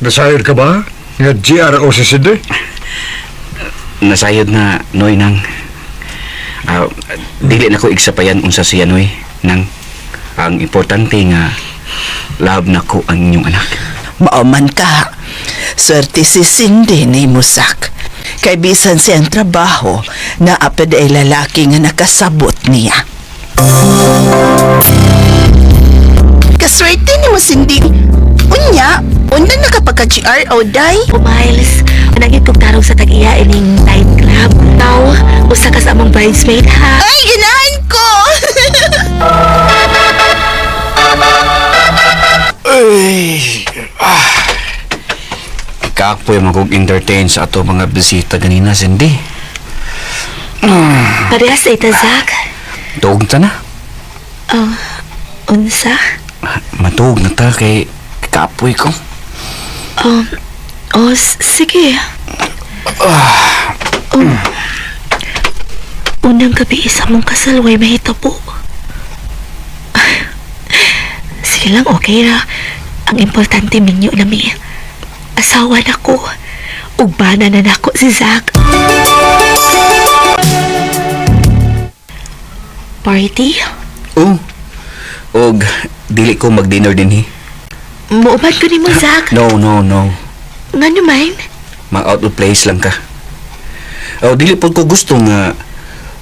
Nasayod ka ba? Nga GRO si Cindy? Nasayod na, Noy, nang. Dili na ko igsapayan unsa siya, Noy, nang. Ang importante nga, love na ko ang inyong anak. Mauman ka. Swerte si Cindy ni Musak. Kay bisan siyang trabaho, naapad ay lalaki nga nakasabot niya. Kaswerte ni mo, Cindy. Unya, undan nakapagka-GRO, day. Oh, Miles, managin kong tarong sa tag-iya ining nightclub. Now, usa ka sa among bridesmaid, ha? Ay, ganahan ko! Kapoy mag-entertain sa ato mga bisita ganina, Cindy. Parehas ay Zach. Tuog ta na. Oh, unsa? Matuog na ta kay kapoy ko. Sige. Unang gabi isa mong kasal, way mahitabo. Sige lang, okay ra. Ang importante minyo na mi. Asawa na ko. Ugbana na nako si Zach. Party? Og dili ko mag-dinner din, Muubad ko ni mo, Zach. No. Nga naman? Out of place lang ka. Dili po ko gusto nga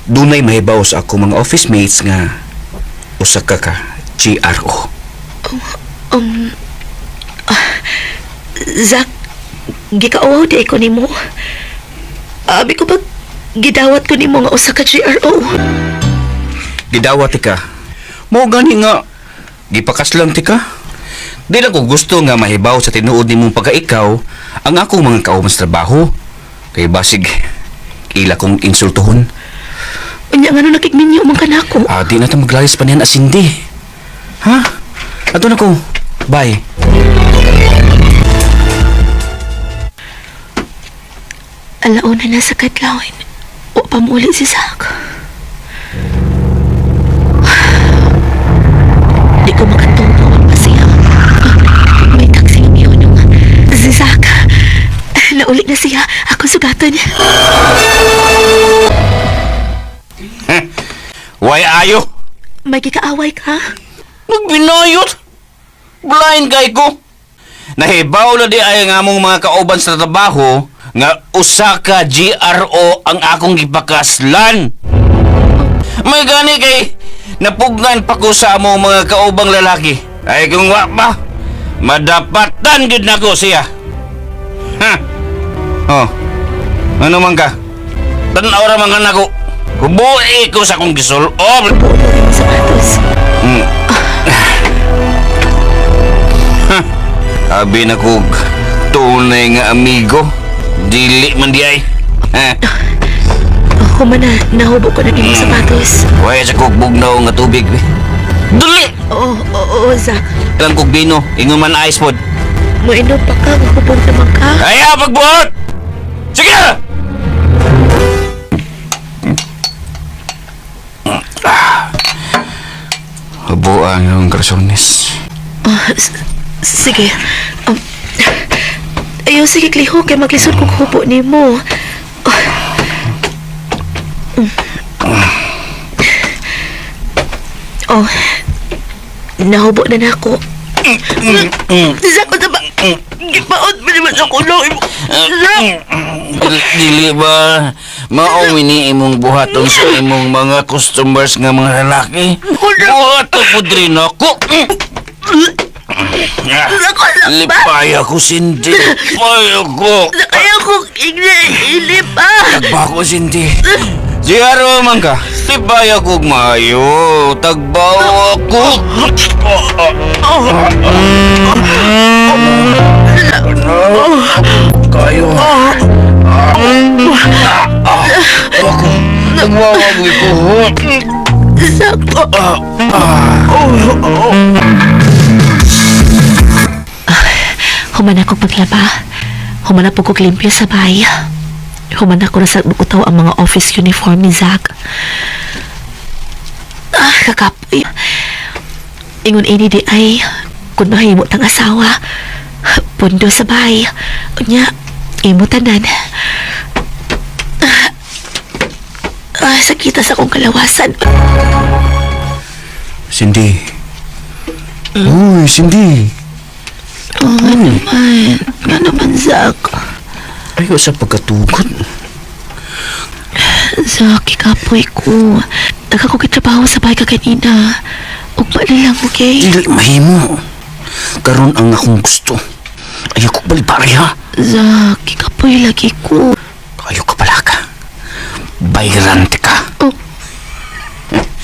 dunay mahibaw sa ako mga office mates nga usa ka GRO. Zach, gikauwaw di ko ni mo. Abi ko ba gidawat ko ni mo nga usa ka GRO? Gidawat ka. Mo gani nga gipakaslang tika. Di lang ko gusto nga mahibaw sa tinuod nimong pagkaikaw ang akong mga kauban sa trabaho. Kay basig ila kong insultuhon. Unya nga nakikminyo man ka na ako. Di na ito maglayas pa niyan asindi. Ha? Ato na ko. Bye. Alauna na sa kadlawin. O pamuli si Zach. Di ko makatulog pa siya. May taxi niyo nung si Zach. Naulit na siya. Ako sugatan. Why ayo? May kikaaway ka? Nagbinayot. Blind guy ko. Nahibaw na di ay nga mong mga kauban sa trabaho nga usa ka GRO ang akong gipakaslan. May gani kay napugnan pa ko sa among mga kaubang lalaki. Ay kung wa pa, madapatan gid nako siya. Ha? Ano man ka? Tanaw ra man nako. Kubuhi ko sa akong gisulob. Abi na ko tunay nga amigo. Dili man di ay. Human na, nahubo ko na imong sapatos. Waya sa kugbog na nga tubig. Dali! Oo, Zach. Ilang kog bino, ingon man ice pod. Mainom pa ka, magpupong naman ka. Kaya pagbuot! Sige! Hubo ang iyong grasones. Sige. Ayaw, sige, Kliho, kay maglisod kong hubo ni mo. Nahubo na na ako. Zach, ano ba? Gipaot ba naman sa kulong? Dili ba maumini imong buhaton sa imong mga customers nga mga lalaki? Buhaton po rin ako. Lipay ako, Cindy. Lipay ako. Ayaw kong ilip Tagba ako, Cindy. Sigaro man ka. Lipay ako mayo. Tagbaw ako. Kayo. Ako. Nagwawag ko. Human ako paglaba. Human ako kog limpyo sa bahay. Human ako nasa bukutaw ang mga office uniform ni Zach. Kakapoy. Ingon ini di ay kung mahimo tang asawa. Pundo sa bahay. Unya, imo tanan. Sakita sa akong kalawasan. Cindy. Uy, Cindy. Nga naman. Nga naman, Zach. Ayaw sa pagkatugod. Zach, ikapoy ko. Taga ko kitrabaho sa bahay ka kanina. Ugma na lang, okay? Dili mahimo. Karon ang akong gusto. Ayaw ko balibari, ha? Zach, ikapoy lagi ko. Ayaw ka pala ka. Bayrante ka.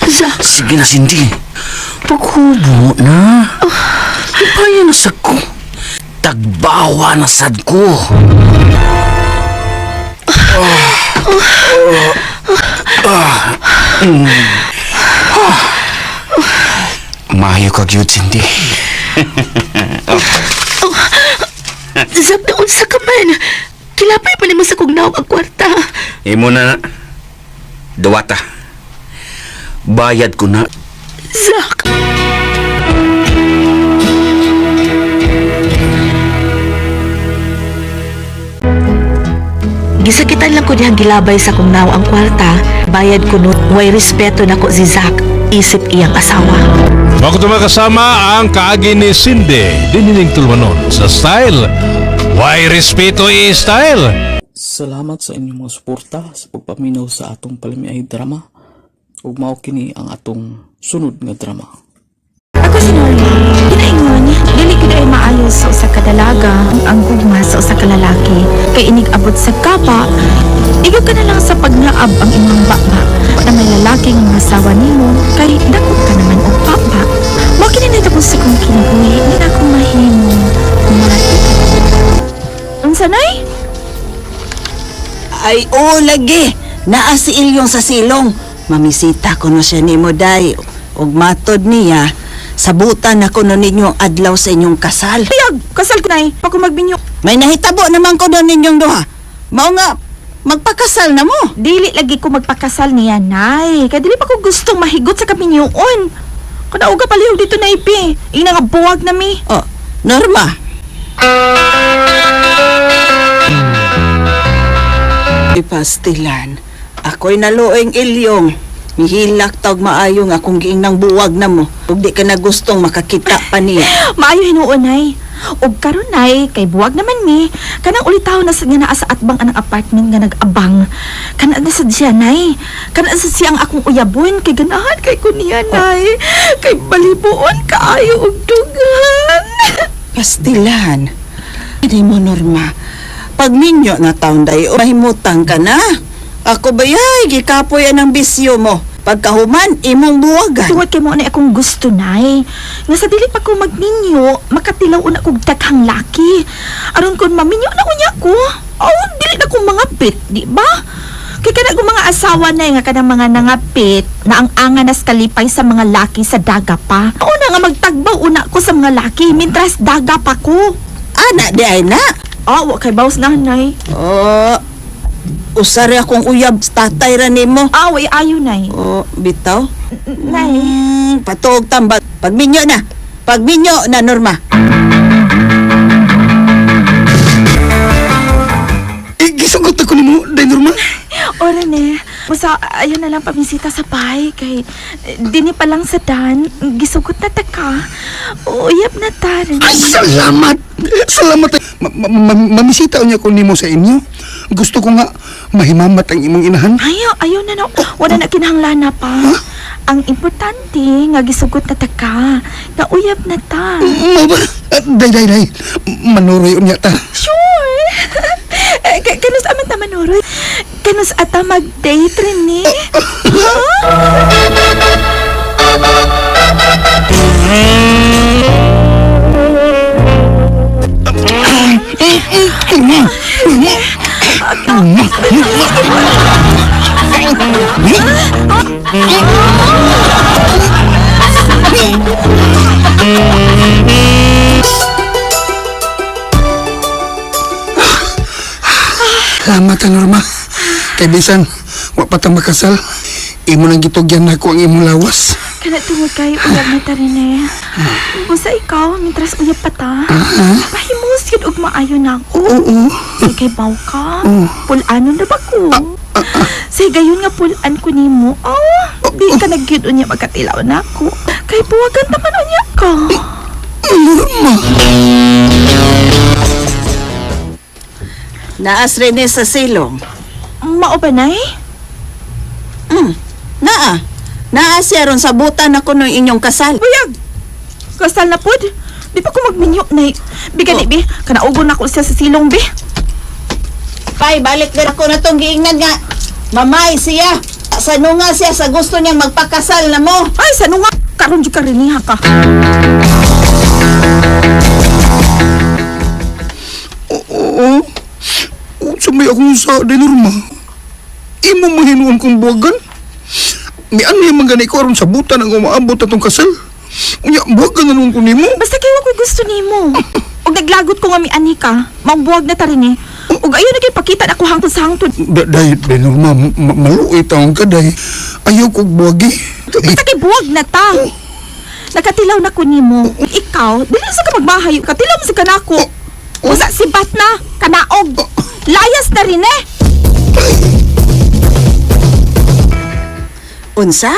Zach. Sige na, Cindy. Paghubo na. Ibaya na sa ko. Tagbawa na sad ko. Mayo ka gyud, Cindy. Zach, naon sa ka man. Kilapay pa naman sa kugnaw ang kwarta. Imo na. Dawata. Bayad ko na. Zach. Gisakitan lang ko niyang gilabay sa kugnaw ang kwarta. Bayad ko nun. Way respeto na ko si Zach. Isip iyang asawa. Bago ito kasama ang kaagi ni Cindy, dinining tulmanon sa style. Why respeto i-style? Salamat sa inyong mga suporta sa pagpaminaw sa atong palimiay drama. Ug mao kini ang atong sunod nga drama. Ako si Norma. Ginaingon, dili ko ay maayos sa usa ka dalaga ang gugma sa usa ka lalaki. Kay inig abot sa kapa, igo ka na lang sa pagnaab ang imong baba na may lalaki nga masawa nimo kay dakot ka naman og papa. Mo kini na tapos sa kong kinabuhi, di na ako mahimo. Unsa nay? Ay, lagi. Naa si Ilyong sa silong. Mamisita ko na siya ni mo, day. Ug matod niya, sabutan ako na ninyong adlaw sa inyong kasal. Piyag, kasal ko nay. Pag magbinyo. May nahitabo naman ko na ninyong duha. Mao nga, magpakasal na mo. Dili lagi ko magpakasal niya, nay. Kaya dili pa ko gustong mahigot sa kaminyoon. Kuna uga palihog dito na ipi. Ina nga buwag na mi. Oh, Norma. Ipastilan. Ako'y naluoy Ilyong. Mihilak tawag maayo nga kung giinang buwag na mo. Ug di ka na gustong makakita pa niya. Maayo hinuon, nay. Ug karon nay, kay buwag naman mi. Kanang ulitaw na sa nga naa sa atbang anang apartment nga nag-abang. Kana na sa siya, nay. Kana sa siyang akong uyabon. Kay ganahan kay ko niya, nay. Kay balibuon kaayo og dugan. Pastilan. Hindi mo, Norma. Pag minyo na taon dayo, mahimutang ka na. Ako bayay, gikapoy ang bisyo mo. Pagkahuman, imong buwagan. Tuwad kay mo na akong gusto, nay. Nga sa dili pa ko magninyo, makatilaw na kong daghang laki. Aron kon maminyo na unya ko. Oh, dili na kong mga pit, di ba? Kaya kana kung mga asawa na nga kanang mga nangapit na ang anganas kalipay sa mga laki sa daga pa. Una nga magtagbaw una ko sa mga laki mintras daga pa ko. Ana di ay na. Wa kay bawas nanay. Usari akong uyab sa tatay ra nimo. Way ayo nay. Bitaw. Nay. Patuog tambal. Pagminyo na Norma. Gisugot ako nimo, day Norma. Ora ne. Basta ayun na lang pamisita sa bahay kay dini pa lang sa dan gisugot na ta ka. Uyab na ta rin. Ay, salamat. Salamat. Mamisita niya ko nimo sa inyo. Gusto ko nga mahimamat ang imong inahan. Ayaw na na. Wala na kinahanglan na pa. Ang importante nga gisugot na ta ka. Nga uyab na ta. Day. Manuroy unya ta. Sure. Kanus aman ta manuroy. Kanus ata mag-date rin ni. Salamat ka, Norma. Kay bisan, wa pa ta makasal. Imo nang gitugyan nako ang imong lawas. Kana tungod kay uyab na ta rin eh. Busa ikaw, mitras uyab pa ta. Pahimus yun og maayo na ako. Kay baw ka. Pulanon na ba ko? Say gayon nga pulan ko nimo. Di ka nagyud unya magkatilaw na ako. Kay buwagan naman unya ka. Norma. Naas rin sa silong. Mao ba nay? Naa siya ron sa butan ako ng inyong kasal. Buyag! Kasal na pod? Di pa ko magminyo, nay. Bigani, bi. Kanaugon ako siya sa silong, bi. Pay, balik din ako na tong giingnan nga. Mamay siya. Sanunga siya sa gusto niyang magpakasal na mo. Ay, sanunga. Karon di ka riniha ka. Oo. Sumay akong sa day Norma. Imo mahinuon kong buwagan. May ano yung mga ganay ko aron sa buta nang umaabot atong kasal. Unya, buwagan na nun ko nimo. Basta kayo ko gusto nimo. Og naglagot ko nga mi ani ka. Mangbuwag na ta rin eh. Og ayaw na kayo pakita na ako hangtod sa hangtod. Day Norma, maluoy taong ka day. Ayaw kong buwagi. Basta kay buwag na ta. Nakatilaw na ko nimo. Ikaw, dili sa ka magmahayo. Katilaw mo sa kanako. Usa si Bat na, kanaog. Layas na rin eh. Unsa?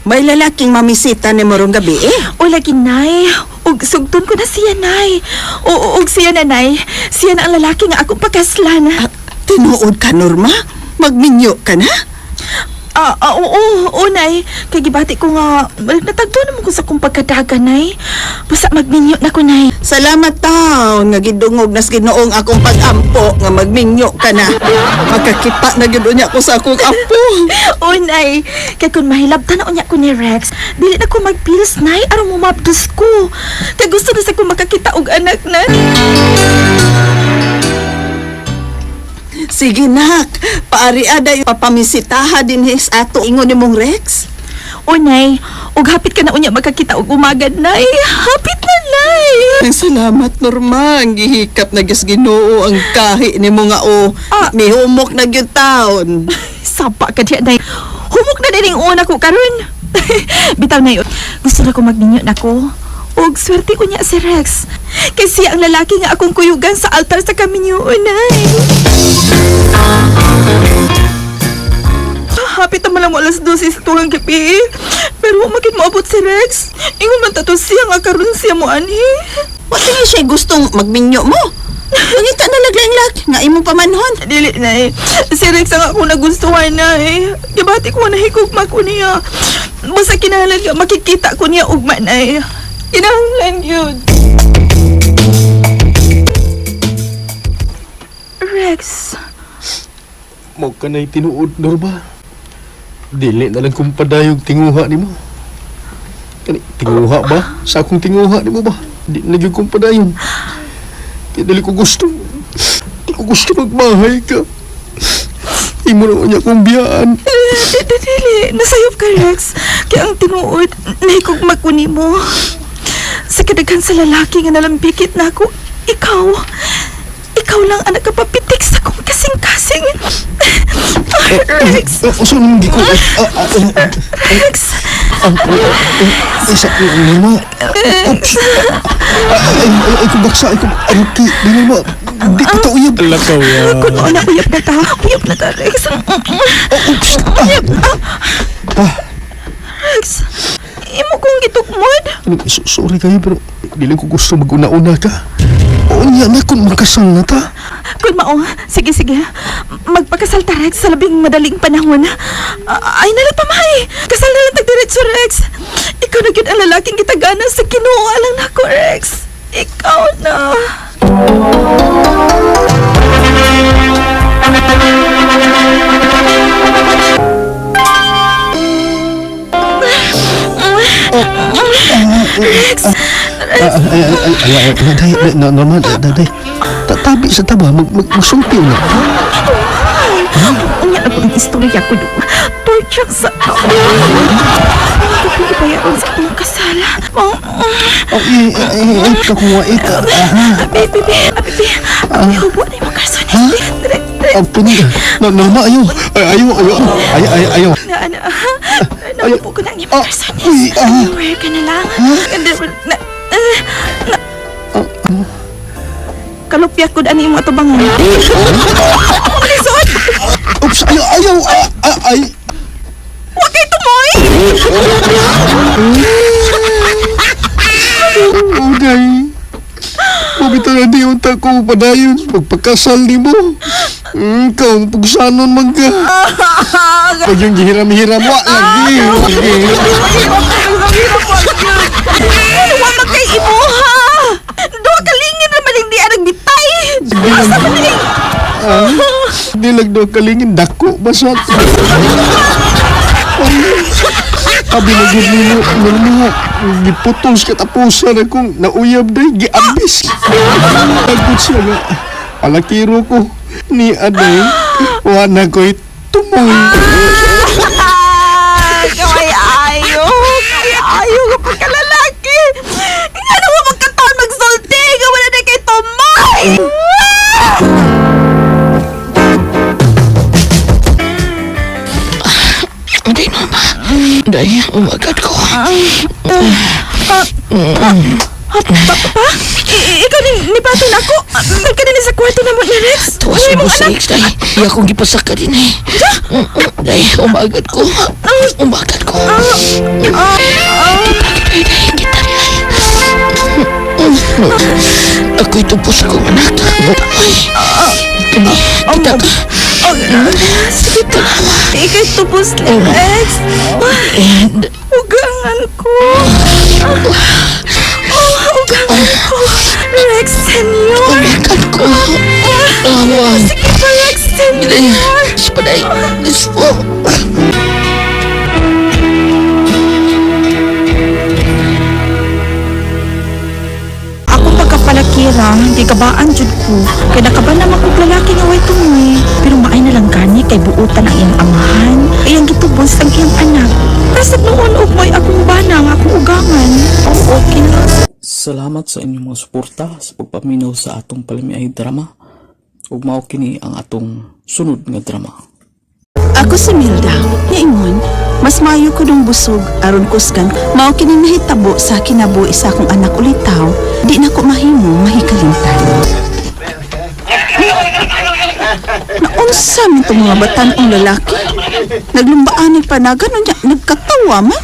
May lalaking mamisita ni morong gabi eh. O lagi, nay. Og sugton ko na siya, nay. Og siya na, nay. Siya na ang lalaki nga akong pagkaslan. Tinuod ka, Norma? Magminyo ka na? Oo, nay. Kay gibati ko nga, natagdo naman ko sa kong pagkadaga, nay. Basta magminyo na ko, nay. Salamat taon nga gidungog nas Ginoong akong pag-ampo nga magminyo ka na. Magkakipa na gid unya ko sa akong ampo. O, nay. Kay kung mahilabtan na unya ko ni Rex, dili na ko magpils, nay. Aron mo mabdos ko. Kay gusto na sa kong makakita og anak na. Sige nak, paari aday papamisitaha din his ato ingon ni mong Rex. O, nay. Og hapit ka na unya magkakita og umagad, nay. Hapit na, nay. Ay, salamat, Norma. Ang gihikap na gas Ginoo ang kahi ni mo nga o. May humok na gyud taon. Sapa ka diya, nay. Humok na din yung una ko karon. Bitaw, nay. Gusto na ko magninyo na ko. Og swerte ko niya si Rex. Kasi ang lalaki nga akong kuyugan sa altar sa kaminyoon, nay. Hapit naman lang mo alas 12 sa tulang gabi. Pero makit maabot si Rex. Ingon man tato siya nga karon siya mo ani. Pati nga siya gustong magminyo mo. Pangita na laglang-lag nga imong pamanhon. Dili na eh. Si Rex ang ako nagustuhan na eh. Gibati ko na higugma ko niya. Basta kinahanglan nga makikita ko niya ugma na eh. Kinahanglan yun. Rex. Mau ka na'y tinuod, Norma. Dili na lang kong padayog tinguha ni mo. Tinguha ba? Sa akong tinguha ni mo ba? Di na lang kong padayon. Kaya dili ko gusto. Di ko gusto magbahay ka. imo na niya kong biyaan. Dili, nasayop ka, Rex. Kaya ang tinuod, nahikugma ko nimo. Sa kadaghan sa lalaki nga nalambikit na ako, ikaw lang ang nagkapapitik sa kong kasing-kasing. Rex! Uso naman di ko... Rex! Isa ko ang lima. Ay ko baksa, ay ko... Okay, di mo. Di ko ta uyab. Lakaw yan. Kung ano, uyab na ta. Uyab na ta, Rex. Uyab. Rex, imo kong gitukmod. Sorry kayo, pero dili ko gusto mag-una-una ka. Oo niya na kung magkasal na ta. Kung maong, sige. Magpakasal ta, Rex, sa labing madaling panahon. Ay, nalapamay. Kasal na lang tagdiretso, Rex. Ikaw na yun ang lalaking kitagana sa Ginoo alang nako, Rex. Ikaw na. Rex! Normal, daday. Tabi sa taba, magsulti na. Unya na kong istorya ko doon. Torture sa tao. Hindi ko ipayaran sa akong kasala. Ay, kakuha ito. Abi, hubo na yung karson. Normal, ayaw. Nahubo ko na yung karson. Aware ka na lang. Kalupya ko na yung mga tubangan. Lisod! Oops, ayaw. Huwag kayo tumoy! Okay. Mabita na di unta ko padayon. Magpakasal ni mo. Ikaw, pagsanon man ka. Pag yung gihiram-hiram, wak lagi. Huwag na kay imo, ha! Doon kalingin naman hindi anang bitay! Asa man eh! Di lang daw kalingin, dako, basat. Abi na gud nimo, giputos katapusan akong nauyab day, giabis. Tagod siya nga, palakiro ko, ni aday, wala ko'y tumoy. Kaya ayaw ka pagkalalaki! Ano mo magkataon magsulti? Wala na kay Tomay! Hindi naman. Dahil umagat ko. Pa? Ikaw ni Patin ako? Nagkanina sa kwarto na mo ni Rex? Tuwas mo sa Rex, dahil iya kong gipasaka din eh. Dahil umagat ko. Ako'y tupos akong anak. Kita ka. Sige pa. Ika'y tubos ni Rex. Ugangan ko. Ugangan ko. Rex, senyor. Umagat ko. Sige pa, Rex, senyor. Sepaday. Lispo. Palakira, di kabaan jud ko. Kaya nakaban naman kong lalaki nga way tumoy. Pero maay na lang gani kay buutan ang iyang amahan. Iyang gitubos ang iyang anak. Kasag noon og may akong bana nga akong ugangan. Okay na. Salamat sa inyong mga suporta sa pagpaminaw sa atong palimiay drama. Ug mao kini ang atong sunod nga drama. Ako si Milda. Niingon, mas mayo ko dong busog aron kusgan mao kini nahitabo sa kinabuhi sa akong anak ulitaw. Di na ko mahimo mahikalimtan. Naunsa man itong mga batan-ong lalaki? Naglumbaan ni panagan niya, nagkatawa man.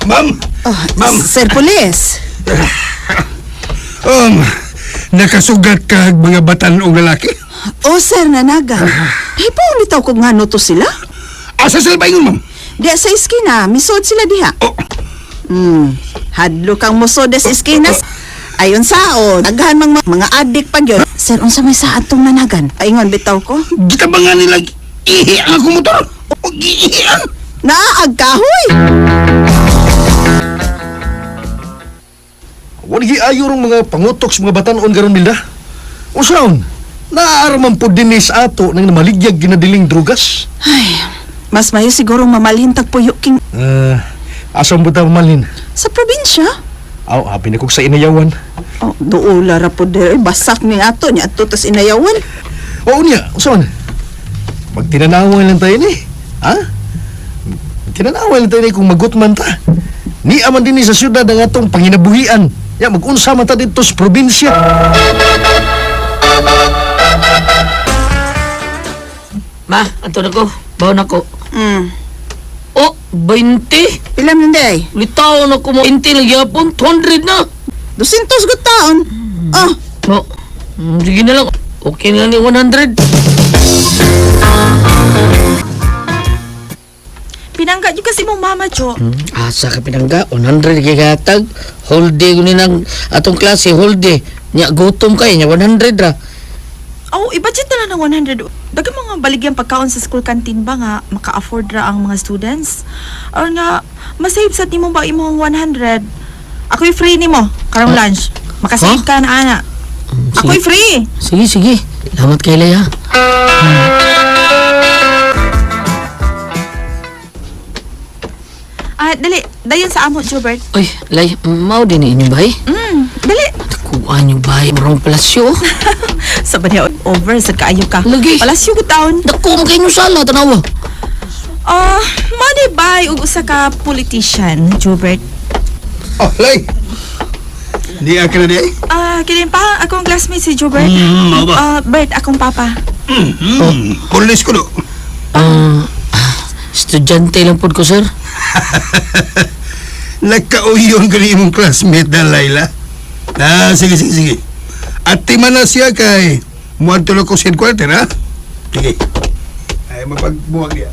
Ma'am! Ma'am! Sir Police! Nakasugat ka mga batan-ong lalaki? O Sir Nanagan, ay paulitaw ko nga no to sila? Asa sila ba yun, ma'am? Di sa iskina, misod sila diha. Hadlo kang musod sa iskinas. Ayon sao, daghan mga adik pa yun. Sir, unsa may saad tong Nanagan? Paingon bitaw ko. Kita ba nga nila ihi ang akong motor? O ihian? Naag kahoy! Wala ayo rong mga pangutok sa mga batanon garon Milda. Usaon? Naaaraman po din sa ato nang namaligyag ginadiling drugas. Ay, mas mayo siguro mamalhin tagpuyo king Asam mo tayo mamalhin? sa probinsya. Aw, habi na kong sa inayawan. Oh, duula ra po dere basak ni ato tas inayawan. Oo niya, usaman. Magtinanawal lang tayo ni. Ha? Magtinanawal lang tayo ni kung magutman ta. Ni aman din ni sa syudad ang atong panginabuhian. Ya, mag-unsa man ta dito sa probinsya. Ma, ato na ko. Bawon ako. Oh, 20? Ilan nun day? Litaw na ko mo. 20 lang yapon. 200 na. 200 good taon. Ah. No. Sige na lang. Okay na lang ni 100. Pinangga juga si mong mama, Jo. Asa ka pinangga? 100 gigatag. Whole day kunin ang atong klase. Whole day. Nya gutom kay nya 100 ra. Oh, i-budget na lang ng 100. Daga mga baligyan pagkaon sa school canteen ba nga maka-afford ra ang mga students? Or nga, masave sa timong ba imong 100? Ako'y free nimo karong lunch. Makasave ka na, ana. Ako'y free. Sige, sige. Salamat kay Leia. Dali. Dayon sa amo, Jobert. Uy, Lay, mau din inyong bahay? Dali. Kuhaan yung bahay. Marong palasyo. Sabi niya, over sa kaayo ka. Lagi. Palasyo ko taon. Dako, magkain yung sala, tanawa. Money bay ug usa ka politician, Jobert. Oh, Lay. Di ka na di ay? Kilin pa, akong classmate si Jobert. Mao ba? Bert, akong papa. Pulis ko do. Estudyante lang po ko, sir. Nagkauyon ko ni imong classmate na Layla. Sige. At tima na siya kay muad tulog ko sa headquarter, ha? Sige. Ay, mapagbuwag niya.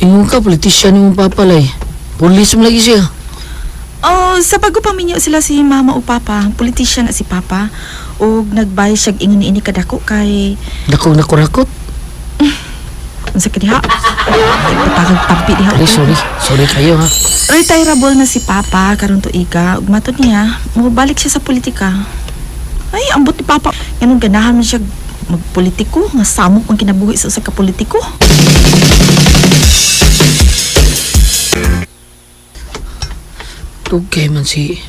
Ingon ka, politisyan yung papalay. Pulis mo lagi siya. Sa pagpaminyo sila si mama o papa, politician na si papa. O nagbay siya ingon ini kadako kay... Dako na kurakot. Unsa ka diha? Ipatagag tampi diha. Sorry kayo, ha? Retireable na si papa karon tuiga. Ug matod niya, mabalik siya sa politika. Ay, ambot ni papa. Ganun ganahan man siya magpolitiko, nga samok ang kinabuhi sa usa ka politiko. Tugkay man si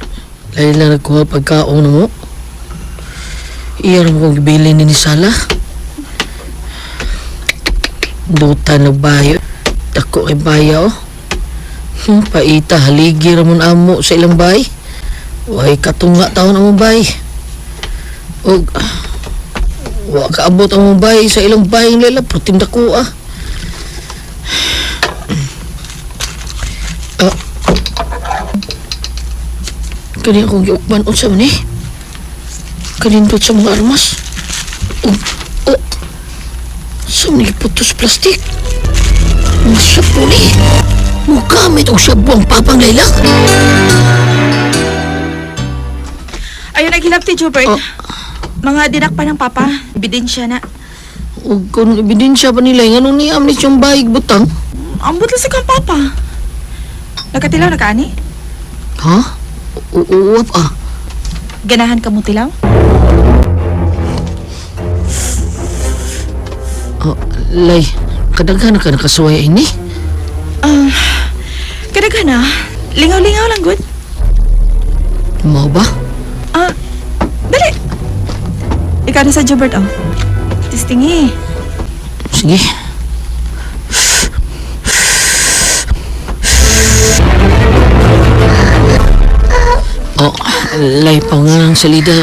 Layla nagkuha pagkaon mo. Iyan mo kong gibilin ni Sala. Duta na bayo. Dako kay bayo. Paita haligi ramon amo sa ilang bay. Way katunga taon ang bay. Og wa kaabot ang bay sa ilang bay nila protim dako ah. Kani akong giukban unsa man eh. Kanindot sa mga armas. Sa mga putos plastik. Masya po ni. Mugamit o siya buwang papang Layla. Ayun, naghilap ti Jobert. Mga dinak pa ng papa. Ebidensya na. O kung ebidensya pa nila, nga nung niamnis yung bayig butang. Ambot lang sa kang papa. Nagkatilaw na kaani? Ha? Uwap ah. Ganahan ka mo tilaw? Lay, kadaghan ka nakasuway ini? Kadaghan na. Lingaw-lingaw lang, good. Mau ba? Dali. Ikaw na sa Jobert, oh. Tistingi. Sige. Lay pa nga ang salida.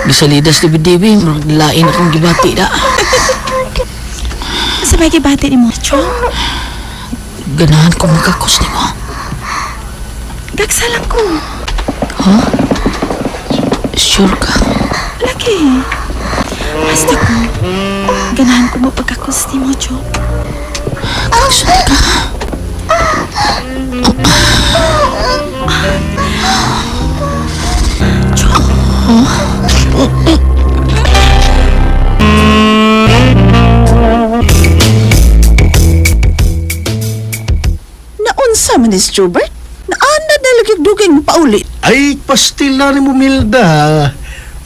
Gisalidas ni Bidibi, lain akong gibati da. Sabay gibati ni mo, Chong. Ganahan ko magkakos ni mo. Gagsa lang ko. Ha? Sure ka? Lagi. Basta ko. Ganahan ko mo pagkakos ni mo, Chong. Gagsa ka? Naunsa man is Jobert? Naana na lagi mo paulit. Ay, pastil na ni mo, Milda.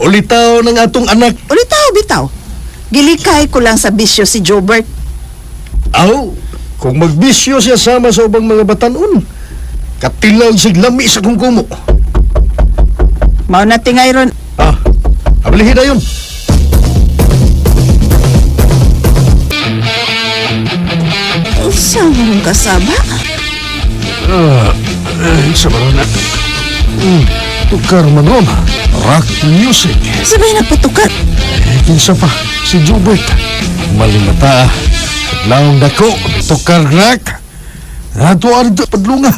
Ulitaw ng atong anak. Ulitaw? bitaw. Gilikay ko lang sa bisyo si Jobert. Aw, kung magbisyo siya sama sa ubang mga batanon, katilaw sig lami sa kong kumo. Mao na tingay ron. Ablihin na yun. Saan mo rin kasaba? Sa na. Tukar man ron. Rock music. Sabay nagpatukar. Kinsa pa, si Jobert. Malimata. Laong dako, tukar rock. Ato arito padlunga.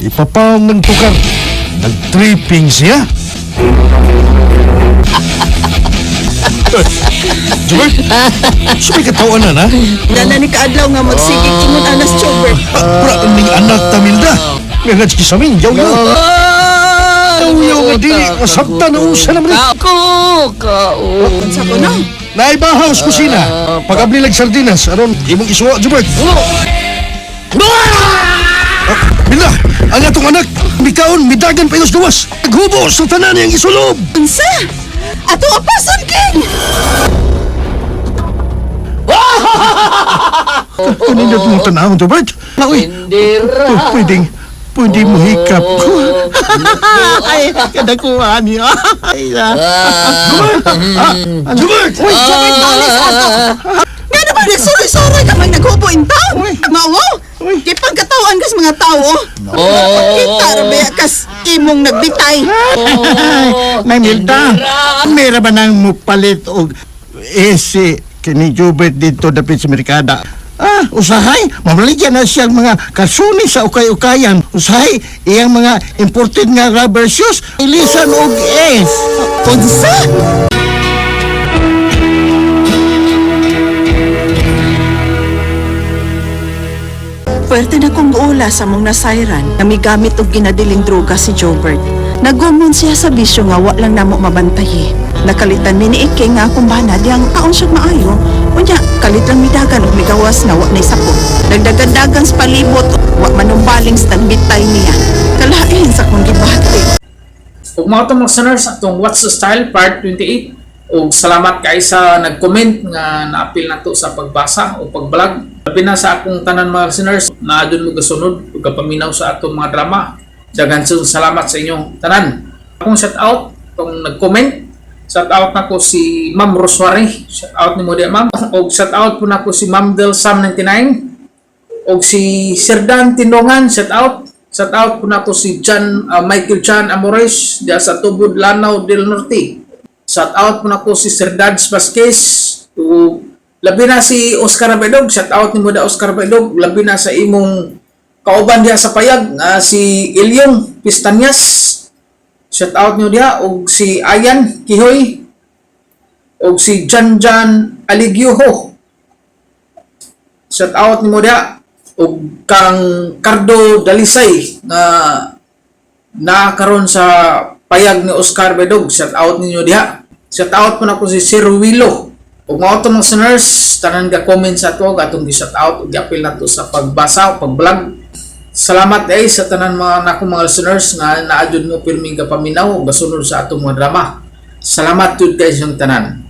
Ipapawang ng tukar. Nag-tripping siya. Jobert, sumay katawan na na? Dala ni kaadlaw nga magsigig ingon anas Jobert. Pra ning anak tamilda. Nga samin, yaw-yaw. Yaw-yaw nga dili, masabta na usa naman. Unsa ko na? Naibahaw sa kusina. Pag-ablilag sardinas, aron, imong isuwa, Jobert. Bila, ang atong anak, bikaon, midagan pa inos gawas. Naghubo sa tanan niyang isulob. Unsa? Ato apason king! Kanina mong tanawon, Jobert. Pwede mo hikap ko. Ay, kadakuha niya. Ay, Jobert! Uy, Jobert, alis ato! Nga naman, nagsuroy-suroy ka mang naghubo in town! Mawo! Kipang katawan kas mga tao! Kita rabaya kas imong nagbitay! May Milda, meron ba nang mupalit o esi kini Jobert dito dapit sa Merkada? Usahay, mamaligyan na siyang mga kasuni sa ukay-ukayan. Usahay, iyang mga imported nga rubber shoes, ilisan og es. Unsa? Pwerte na kong ula sa mong nasayran na may gamit og ginadiling droga si Jobert. Nagumon siya sa bisyo nga wa lang namo mabantayi. Nakalitan mi ni Ike nga akong bana diyang taon siya maayo. Unya, kalit lang midagan og migawas na wa na isapot. Nagdagan-dagan sa palibot, wa manumbaling sa tagbitay niya. Kalain sa kong gibati. Ug mao to mga listeners atong What's the Style Part 28. Ug salamat kay sa nag-comment nga naapil nato sa pagbasa o pagbalag. Labi na sa akong tanan mga listeners na adun mo gasunod ug kapaminaw sa atong mga drama. Daghang salamat sa inyong tanan. Akong shout out tong nag-comment. Shout out nako si Ma'am Roswari. Shout out nimo diha ma'am. Og shout out po nako si Ma'am Del Sam 99. Og si Serdan Tindongan, shout out. Shout out po nako si John Michael Chan Amores diha sa Tubod Lanao del Norte. Shout out po nako si Sir Dads Vasquez. Labi na si Oscar Bedog. Shout out nimo da Oscar Bedog. Labi na sa imong kauban diha sa payag si Ilyong Pistanyas. Shout out niyo diha og si Ayan Kihoy og si Janjan Aligyuho. Shout out nimo diha og kang Cardo Dalisay na karon sa payag ni Oscar Bedog. Shout out ninyo diha. Shout out po na ko si Sir Willo. Ug mao to mga listeners, tanan ga comment sa to atong gi-shout out ug gi-apil nato sa pagbasa o pag-vlog. Salamat ay sa tanan mga nako mga listeners nga naadyon mo pirmi ga paminaw ug gasunod sa atong mga drama. Salamat jud kay sa tanan.